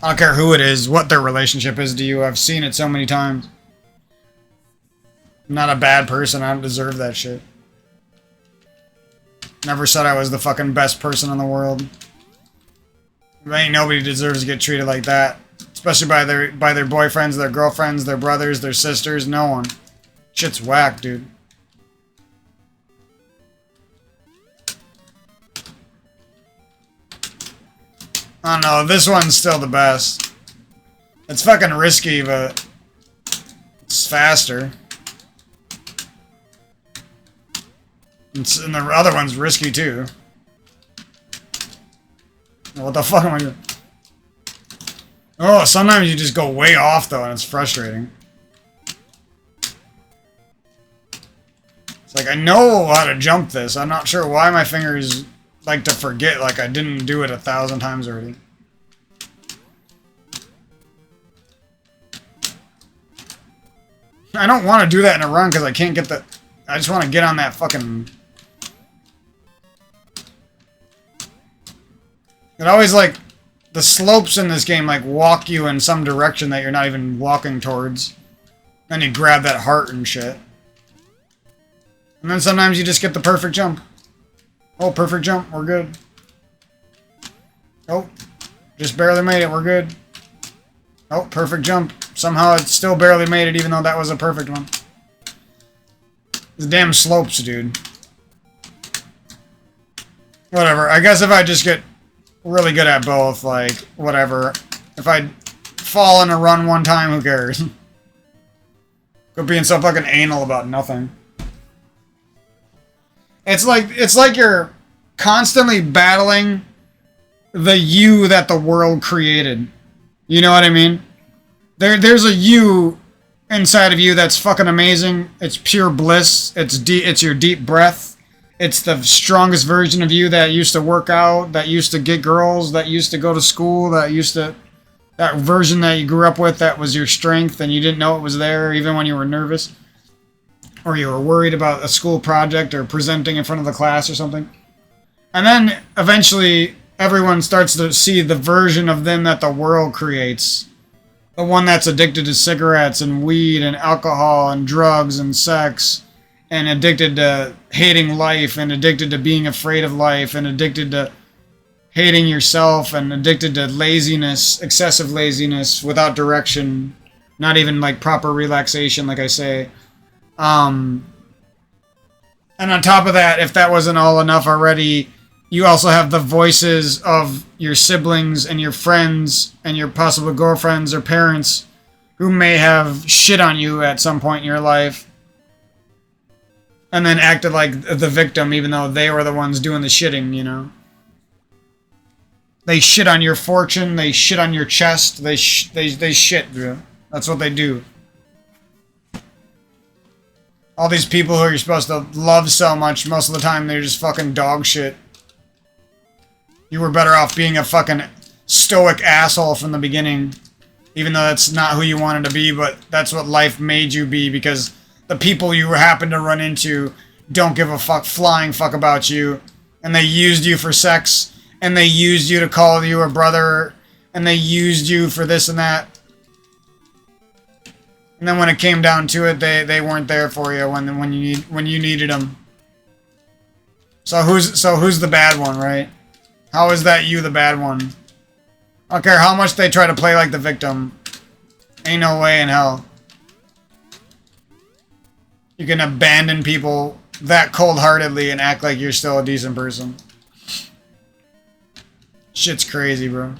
S1: I don't care who it is, what their relationship is to you. I've seen it so many times. I'm not a bad person. I don't deserve that shit. Never said I was the fucking best person in the world. Ain't nobody deserves to get treated like that. Especially by their boyfriends, their girlfriends, their brothers, their sisters. No one. Shit's whack, dude. I don't know, this one's still the best. It's fucking risky, but it's faster. And the other one's risky too. What the fuck am I doing? Oh, sometimes you just go way off though, and it's frustrating. It's like, I know how to jump this. I'm not sure why my fingers like to forget, like I didn't do it 1,000 times already. I don't want to do that in a run because I can't get the... I just want to get on that fucking... It always, like... The slopes in this game, like, walk you in some direction that you're not even walking towards. Then you grab that heart and shit. And then sometimes you just get the perfect jump. Oh, perfect jump. We're good. Oh. Just barely made it. We're good. Oh, perfect jump. Somehow it still barely made it, even though that was a perfect one. The damn slopes, dude. Whatever. I guess if I just get really good at both, like, whatever. If I fall in a run one time, who cares? Quit being so fucking anal about nothing. It's like you're constantly battling the you that the world created. You know what I mean? There's a you inside of you that's fucking amazing. It's pure bliss. It's your deep breath. It's the strongest version of you that used to work out, that used to get girls, that used to go to school, that version that you grew up with that was your strength and you didn't know it was there even when you were nervous. Or you were worried about a school project or presenting in front of the class or something. And then eventually everyone starts to see the version of them that the world creates. The one that's addicted to cigarettes and weed and alcohol and drugs and sex. And addicted to hating life and addicted to being afraid of life and addicted to hating yourself and addicted to laziness, excessive laziness without direction. Not even like proper relaxation, like I say. And on top of that, if that wasn't all enough already, you also have the voices of your siblings and your friends and your possible girlfriends or parents who may have shit on you at some point in your life and then acted like the victim even though they were the ones doing the shitting, you know? They shit on your fortune, they shit on your chest, they shit, bro. That's what they do. All these people who you're supposed to love so much, most of the time they're just fucking dog shit. You were better off being a fucking stoic asshole from the beginning. Even though that's not who you wanted to be, but that's what life made you be because the people you happen to run into don't give a flying fuck about you. And they used you for sex. And they used you to call you a brother. And they used you for this and that. And then when it came down to it, they weren't there for you when you needed them. So who's the bad one, right? How is that you the bad one? I don't care how much they try to play like the victim. Ain't no way in hell you can abandon people that cold-heartedly and act like you're still a decent person. Shit's crazy, bro.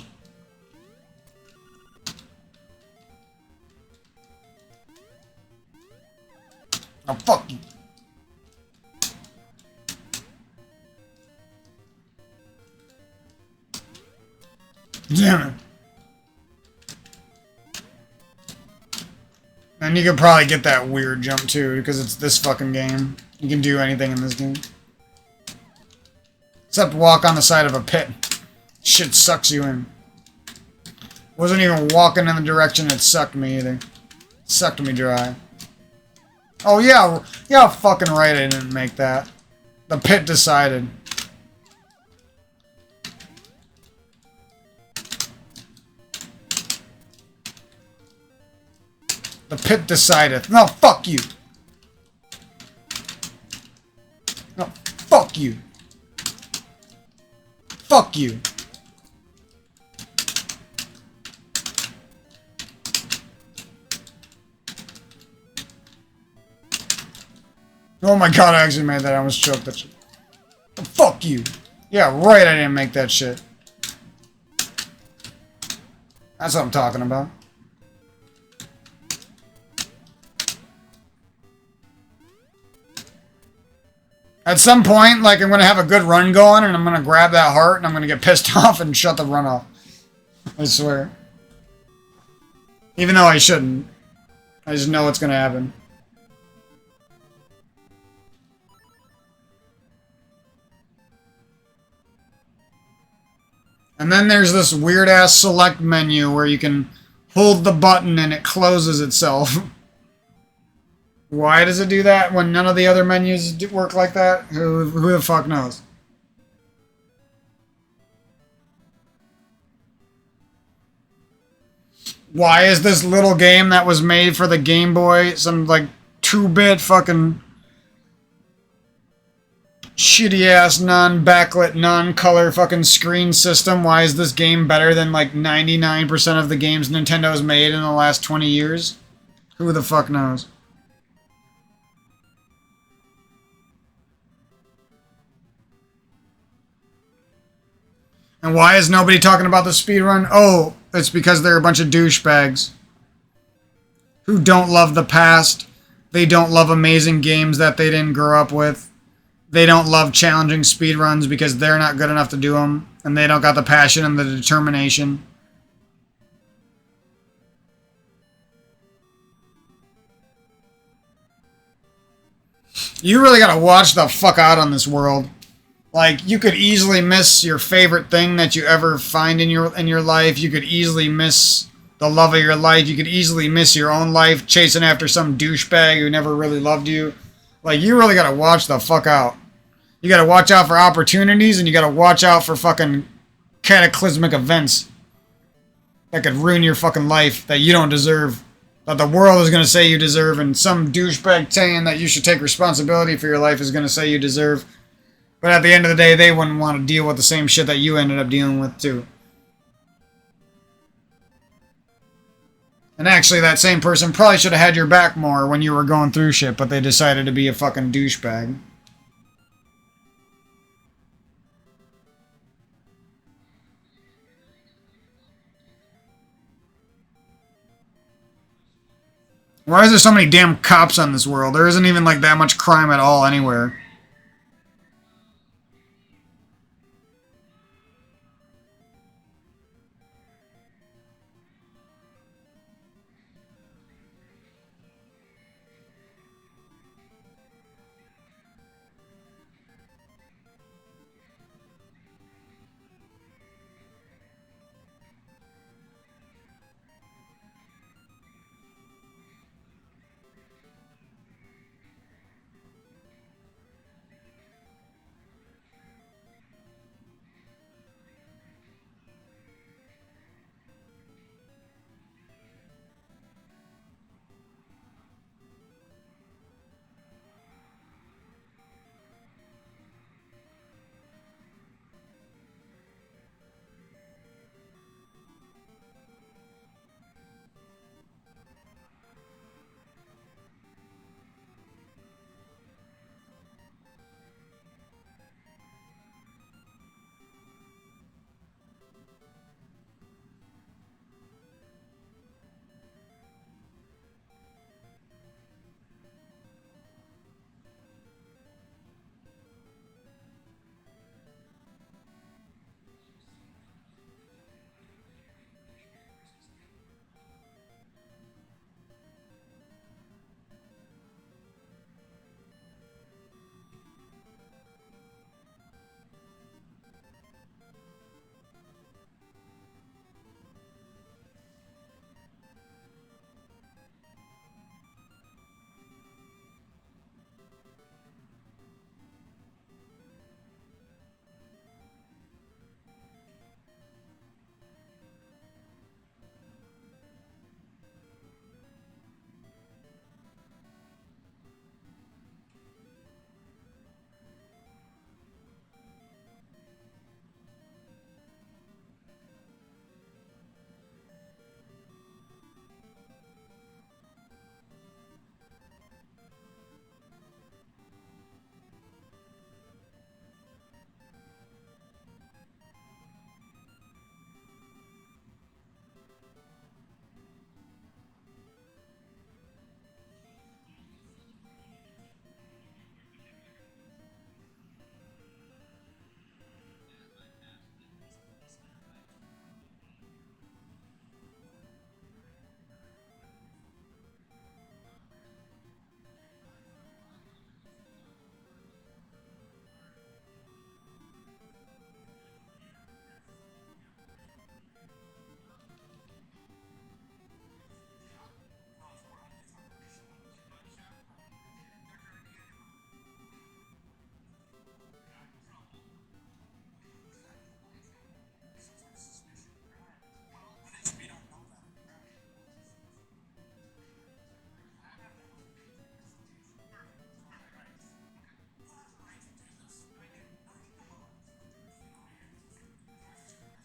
S1: Oh, fuck you. Damn it. And you could probably get that weird jump too, because it's this fucking game. You can do anything in this game. Except walk on the side of a pit. Shit sucks you in. Wasn't even walking in the direction it sucked me either. Sucked me dry. Oh yeah, yeah, fucking right I didn't make that. The pit decided. The pit decideth. No, fuck you. No, fuck you. Fuck you. Oh my god, I actually made that. I almost choked that shit. Oh, fuck you. Yeah, right, I didn't make that shit. That's what I'm talking about. At some point, like, I'm gonna have a good run going, and I'm gonna grab that heart, and I'm gonna get pissed off and shut the run off. I swear. Even though I shouldn't. I just know it's gonna happen. And then there's this weird-ass select menu where you can hold the button and it closes itself. Why does it do that when none of the other menus work like that? Who the fuck knows? Why is this little game that was made for the Game Boy some, like, 2-bit fucking shitty-ass, non-backlit, non-color fucking screen system? Why is this game better than, like, 99% of the games Nintendo's made in the last 20 years? Who the fuck knows? And why is nobody talking about the speedrun? Oh, it's because they're a bunch of douchebags who don't love the past. They don't love amazing games that they didn't grow up with. They don't love challenging speedruns because they're not good enough to do them. And they don't got the passion and the determination. You really gotta watch the fuck out on this world. Like, you could easily miss your favorite thing that you ever find in your life. You could easily miss the love of your life. You could easily miss your own life chasing after some douchebag who never really loved you. Like, you really gotta watch the fuck out. You gotta watch out for opportunities, and you gotta watch out for fucking cataclysmic events that could ruin your fucking life that you don't deserve. That the world is gonna say you deserve, and some douchebag saying that you should take responsibility for your life is gonna say you deserve. But at the end of the day, they wouldn't want to deal with the same shit that you ended up dealing with, too. And actually, that same person probably should have had your back more when you were going through shit, but they decided to be a fucking douchebag. Why is there so many damn cops on this world? There isn't even, like, that much crime at all anywhere.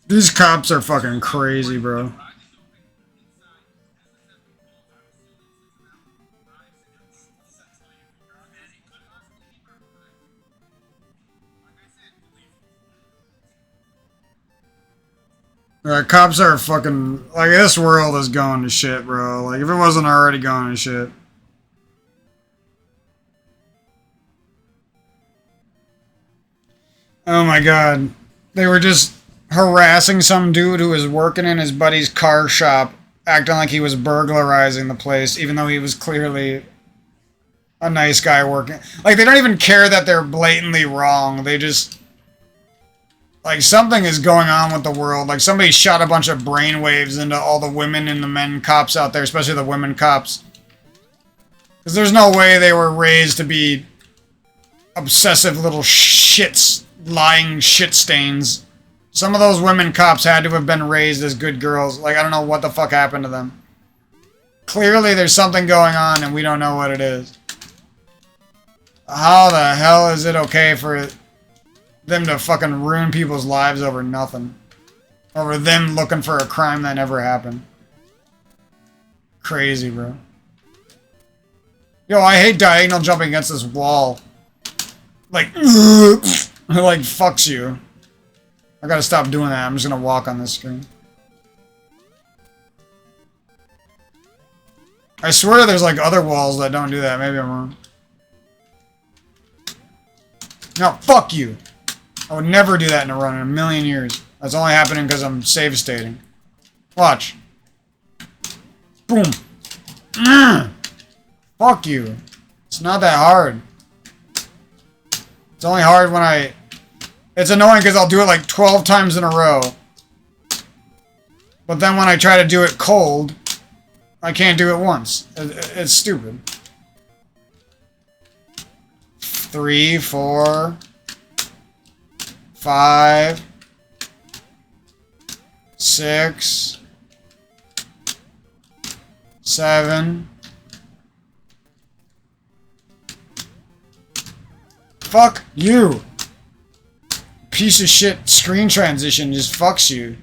S1: These cops are fucking crazy, bro. Cops are fucking... Like, this world is going to shit, bro. Like, if it wasn't already going to shit. Oh my god. They were just harassing some dude who was working in his buddy's car shop, acting like he was burglarizing the place, even though he was clearly a nice guy working. Like, they don't even care that they're blatantly wrong. They just... Like, something is going on with the world. Like, somebody shot a bunch of brainwaves into all the women and the men cops out there, especially the women cops. Because there's no way they were raised to be obsessive little shits, lying shit stains. Some of those women cops had to have been raised as good girls. Like, I don't know what the fuck happened to them. Clearly, there's something going on and we don't know what it is. How the hell is it okay for them to fucking ruin people's lives over nothing? Over them looking for a crime that never happened. Crazy, bro. Yo, I hate diagonal jumping against this wall. Like, it like fucks you. I gotta stop doing that. I'm just gonna walk on this screen. I swear there's like other walls that don't do that. Maybe I'm wrong. No, fuck you. I would never do that in a run in a million years. That's only happening because I'm save stating. Watch. Boom. Fuck you. It's not that hard. It's only hard when I... It's annoying because I'll do it like 12 times in a row. But then when I try to do it cold, I can't do it once. It's stupid. 3, 4... 5, 6, 7. Fuck you. Piece of shit screen transition just fucks you.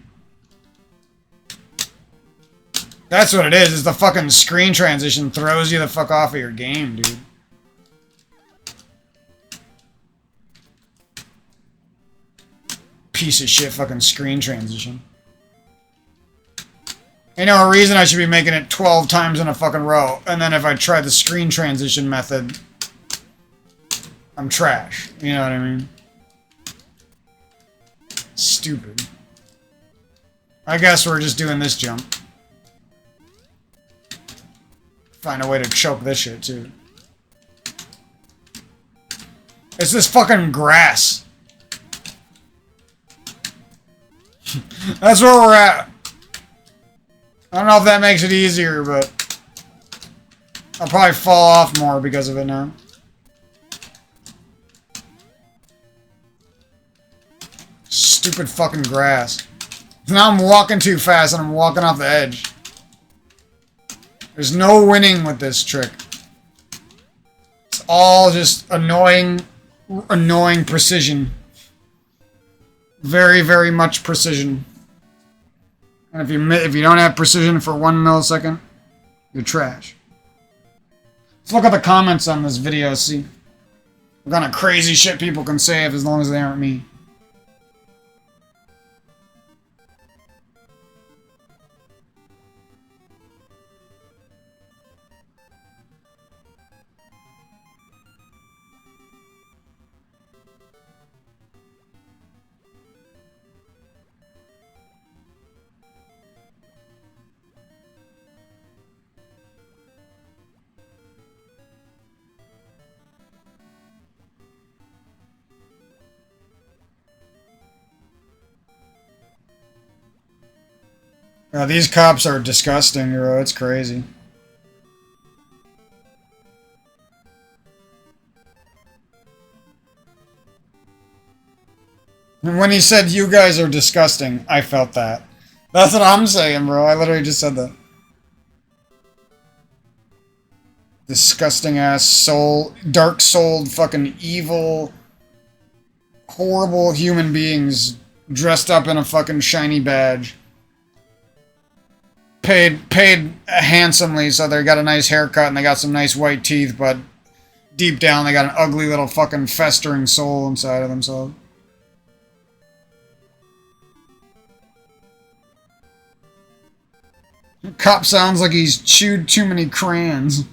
S1: That's what it is the fucking screen transition throws you the fuck off of your game, dude. Piece of shit fucking screen transition. Ain't no reason I should be making it 12 times in a fucking row, and then if I try the screen transition method, I'm trash. You know what I mean? Stupid. I guess we're just doing this jump. Find a way to choke this shit, too. It's this fucking grass. That's where we're at. I don't know if that makes it easier, but I'll probably fall off more because of it now. Stupid fucking grass. Now I'm walking too fast and I'm walking off the edge. There's no winning with this trick. It's all just annoying precision. Very, very much precision. And if you don't have precision for 1 millisecond, you're trash. Let's look at the comments on this video, see what kind of crazy shit people can say as long as they aren't me. These cops are disgusting, bro. It's crazy. And when he said, "You guys are disgusting," I felt that. That's what I'm saying, bro. I literally just said that. Disgusting ass soul, dark souled, fucking evil, horrible human beings dressed up in a fucking shiny badge. Paid handsomely, so they got a nice haircut and they got some nice white teeth, but deep down they got an ugly little fucking festering soul inside of themselves. Cop sounds like he's chewed too many crayons.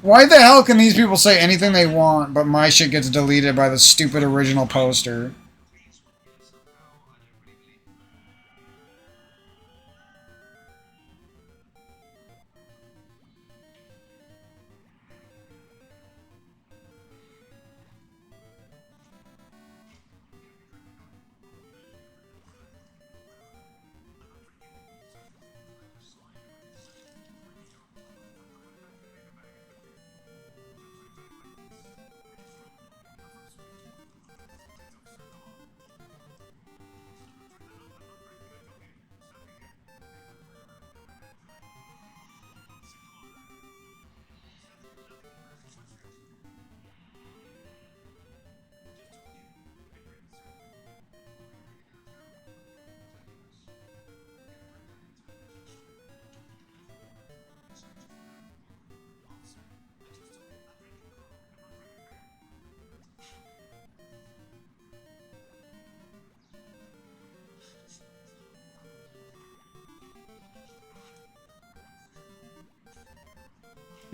S1: Why the hell can these people say anything they want, but my shit gets deleted by the stupid original poster?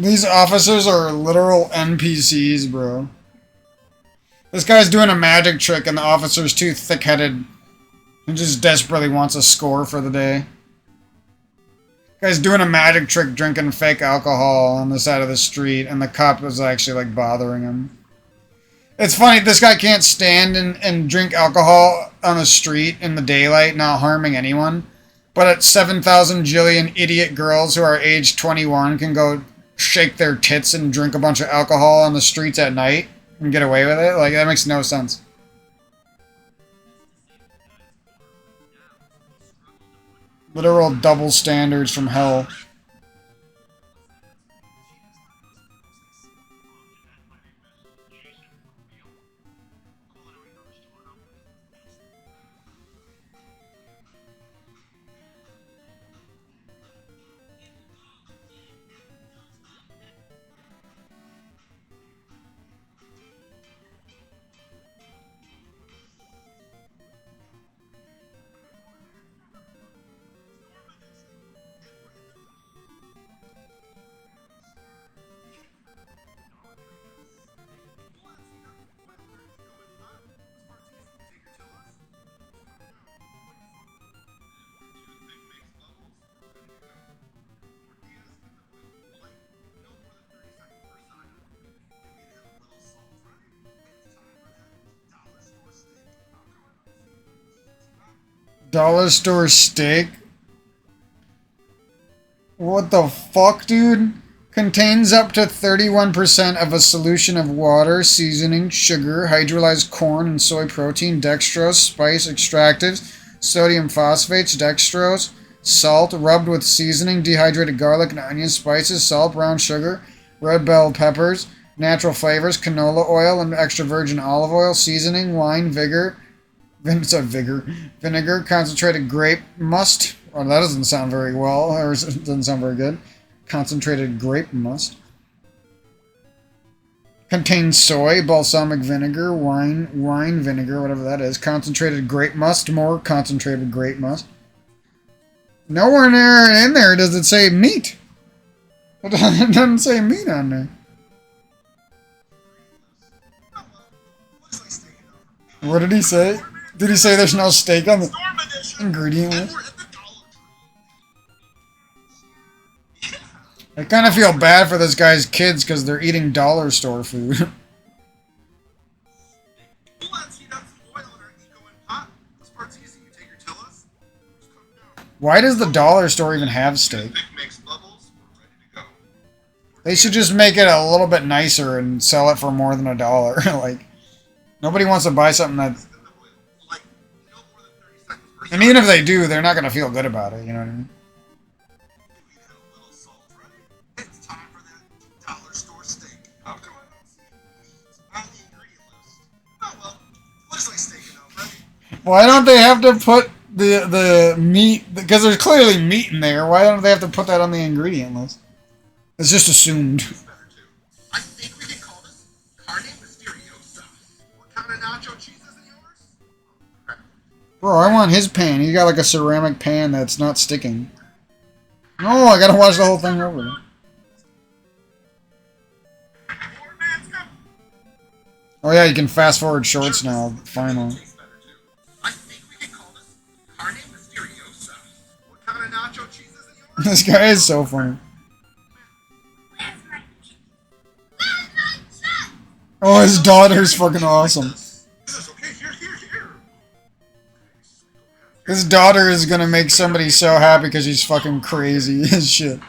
S1: These officers are literal NPCs, bro. This guy's doing a magic trick and the officer's too thick-headed and just desperately wants a score for the day. Guy's doing a magic trick drinking fake alcohol on the side of the street and the cop is actually like bothering him. It's funny, this guy can't stand and drink alcohol on the street in the daylight, not harming anyone. But at 7,000 jillion idiot girls who are age 21 can go shake their tits and drink a bunch of alcohol on the streets at night and get away with it? Like, that makes no sense. Literal double standards from hell. Dollar store steak? What the fuck, dude? Contains up to 31% of a solution of water, seasoning, sugar, hydrolyzed corn and soy protein, dextrose, spice extractives, sodium phosphates, dextrose, salt, rubbed with seasoning, dehydrated garlic and onion spices, salt, brown sugar, red bell peppers, natural flavors, canola oil and extra virgin olive oil, seasoning, wine, vinegar, concentrated grape must. Oh, that doesn't sound very well, or it doesn't sound very good. Concentrated grape must. Contains soy, balsamic vinegar, wine vinegar, whatever that is. Concentrated grape must, more concentrated grape must. Nowhere in there does it say meat. It doesn't say meat on there. What did he say? Did he say there's no steak on the ingredient list? I kind of feel bad for this guy's kids because they're eating dollar store food. Why does the dollar store even have steak? They should just make it a little bit nicer and sell it for more than $1. Like, nobody wants to buy something that... And even if they do, they're not going to feel good about it, you know what I mean? Why don't they have to put the meat? Because there's clearly meat in there. Why don't they have to put that on the ingredient list? It's just assumed.
S2: I think we can call this carne misteriosa. What kind of nacho cheese is in yours?
S1: Bro, I want his pan. He got like a ceramic pan that's not sticking. No, I gotta watch the whole thing over. Oh yeah, you can fast forward shorts now, finally.
S2: I think we can call this carne misteriosa. What kind of nacho cheese is in yours?
S1: This guy is so funny. Oh, his daughter's fucking awesome. His daughter is gonna make somebody so happy because she's fucking crazy as shit.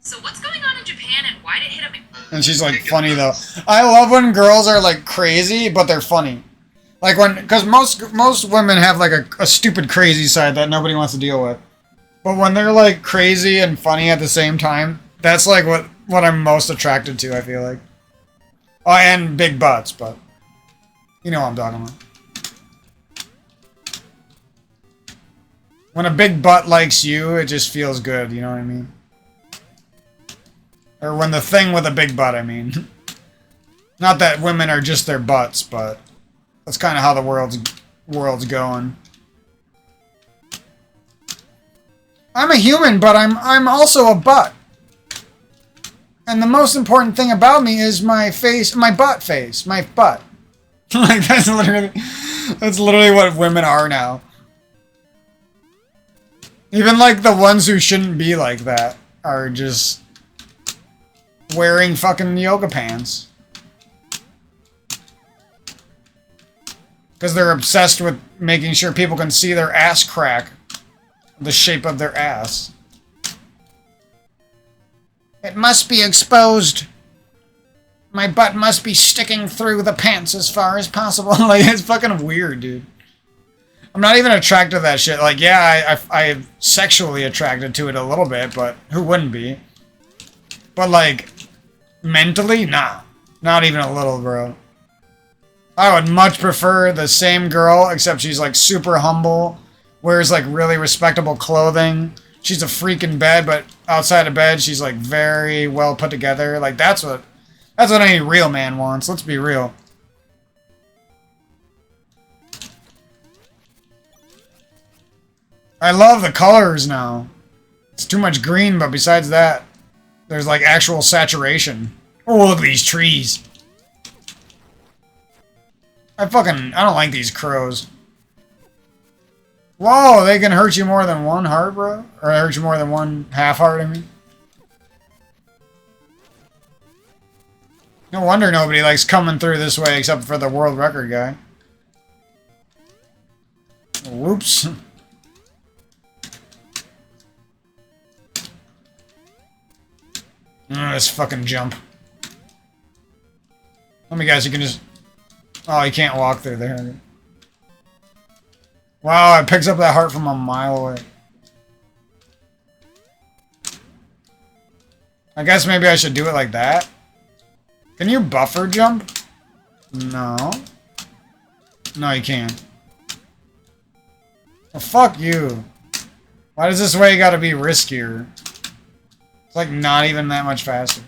S3: So what's going on in Japan and why did it hit up?
S1: And she's like funny though. I love when girls are like crazy, but they're funny. Like because most women have like a stupid crazy side that nobody wants to deal with. But when they're like crazy and funny at the same time, that's like what I'm most attracted to, I feel like. Oh, and big butts, but you know what I'm talking about. When a big butt likes you, it just feels good, you know what I mean? Or when the thing with a big butt, I mean. Not that women are just their butts, but that's kind of how the world's going. I'm a human, but I'm also a butt. And the most important thing about me is my face, my butt face, my butt. Like that's literally what women are now. Even like the ones who shouldn't be like that are just wearing fucking yoga pants. Because they're obsessed with making sure people can see their ass crack. The shape of their ass. It must be exposed. My butt must be sticking through the pants as far as possible. Like, it's fucking weird, dude. I'm not even attracted to that shit. Like, yeah, I'm sexually attracted to it a little bit, but who wouldn't be? But, like, mentally? Nah. Not even a little, bro. I would much prefer the same girl, except she's, like, super humble, wears, like, really respectable clothing. She's a freak in bed, but outside of bed, she's, like, very well put together. Like, that's what any real man wants. Let's be real. I love the colors now. It's too much green, but besides that, there's like actual saturation. Oh, look at these trees. I don't like these crows. Whoa, they can hurt you more than one heart, bro? Or hurt you more than one half heart, I mean. No wonder nobody likes coming through this way except for the world record guy. Whoops. This fucking jump. Let me guess, you can just... Oh, you can't walk through there. Wow, it picks up that heart from a mile away. I guess maybe I should do it like that. Can you buffer jump? No. No, you can't. Well, fuck you. Why does this way gotta be riskier? It's like not even that much faster.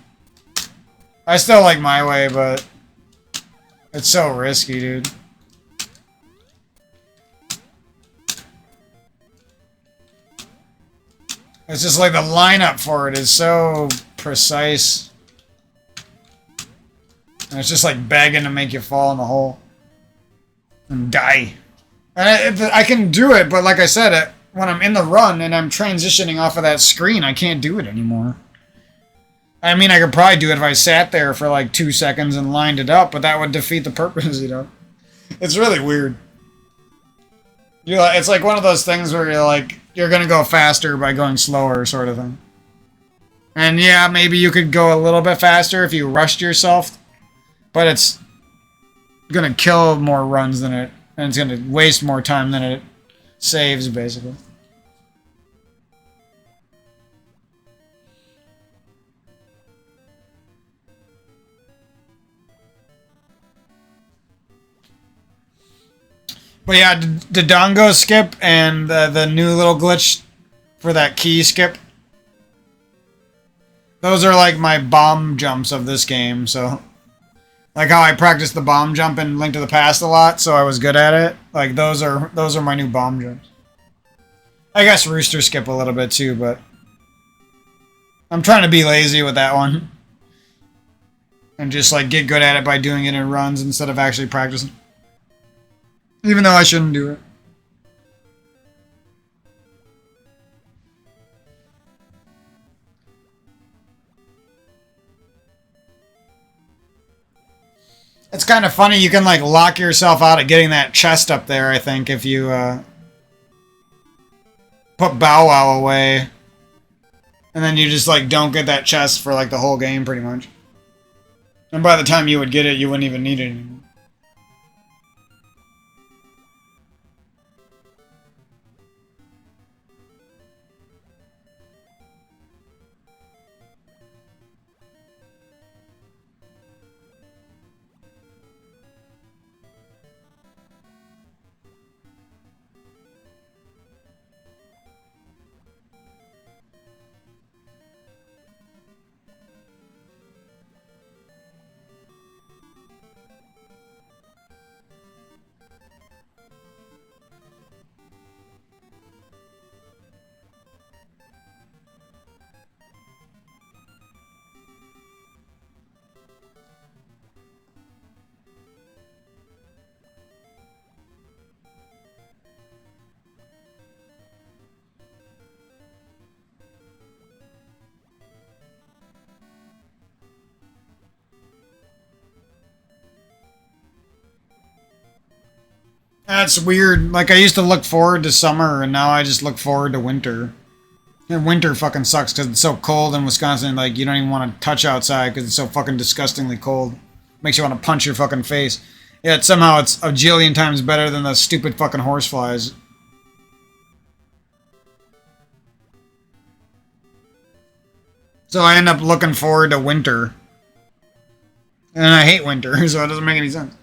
S1: I still like my way, but it's so risky, dude. It's just like the lineup for it is so precise. And it's just like begging to make you fall in the hole. And die. And I can do it, but like I said, when I'm in the run and I'm transitioning off of that screen, I can't do it anymore. I mean, I could probably do it if I sat there for like 2 seconds and lined it up, but that would defeat the purpose, you know? It's really weird. It's like one of those things where you're like, you're gonna go faster by going slower, sort of thing. And yeah, maybe you could go a little bit faster if you rushed yourself, but it's gonna kill more runs than it, and it's gonna waste more time than it saves, basically. But yeah, Dodongo skip and the new little glitch for that key skip. Those are like my bomb jumps of this game, so... Like how I practiced the bomb jump in Link to the Past a lot, so I was good at it. Like, those are my new bomb jumps. I guess Rooster skip a little bit too, but... I'm trying to be lazy with that one. And just, like, get good at it by doing it in runs instead of actually practicing. Even though I shouldn't do it. It's kind of funny, you can like lock yourself out of getting that chest up there, I think, if you put Bow Wow away. And then you just like don't get that chest for like the whole game pretty much. And by the time you would get it, you wouldn't even need it anymore. That's weird. Like, I used to look forward to summer, and now I just look forward to winter. And winter fucking sucks because it's so cold in Wisconsin, like, you don't even want to touch outside because it's so fucking disgustingly cold. Makes you want to punch your fucking face. Yet somehow it's a jillion times better than the stupid fucking horseflies. So I end up looking forward to winter. And I hate winter, so it doesn't make any sense.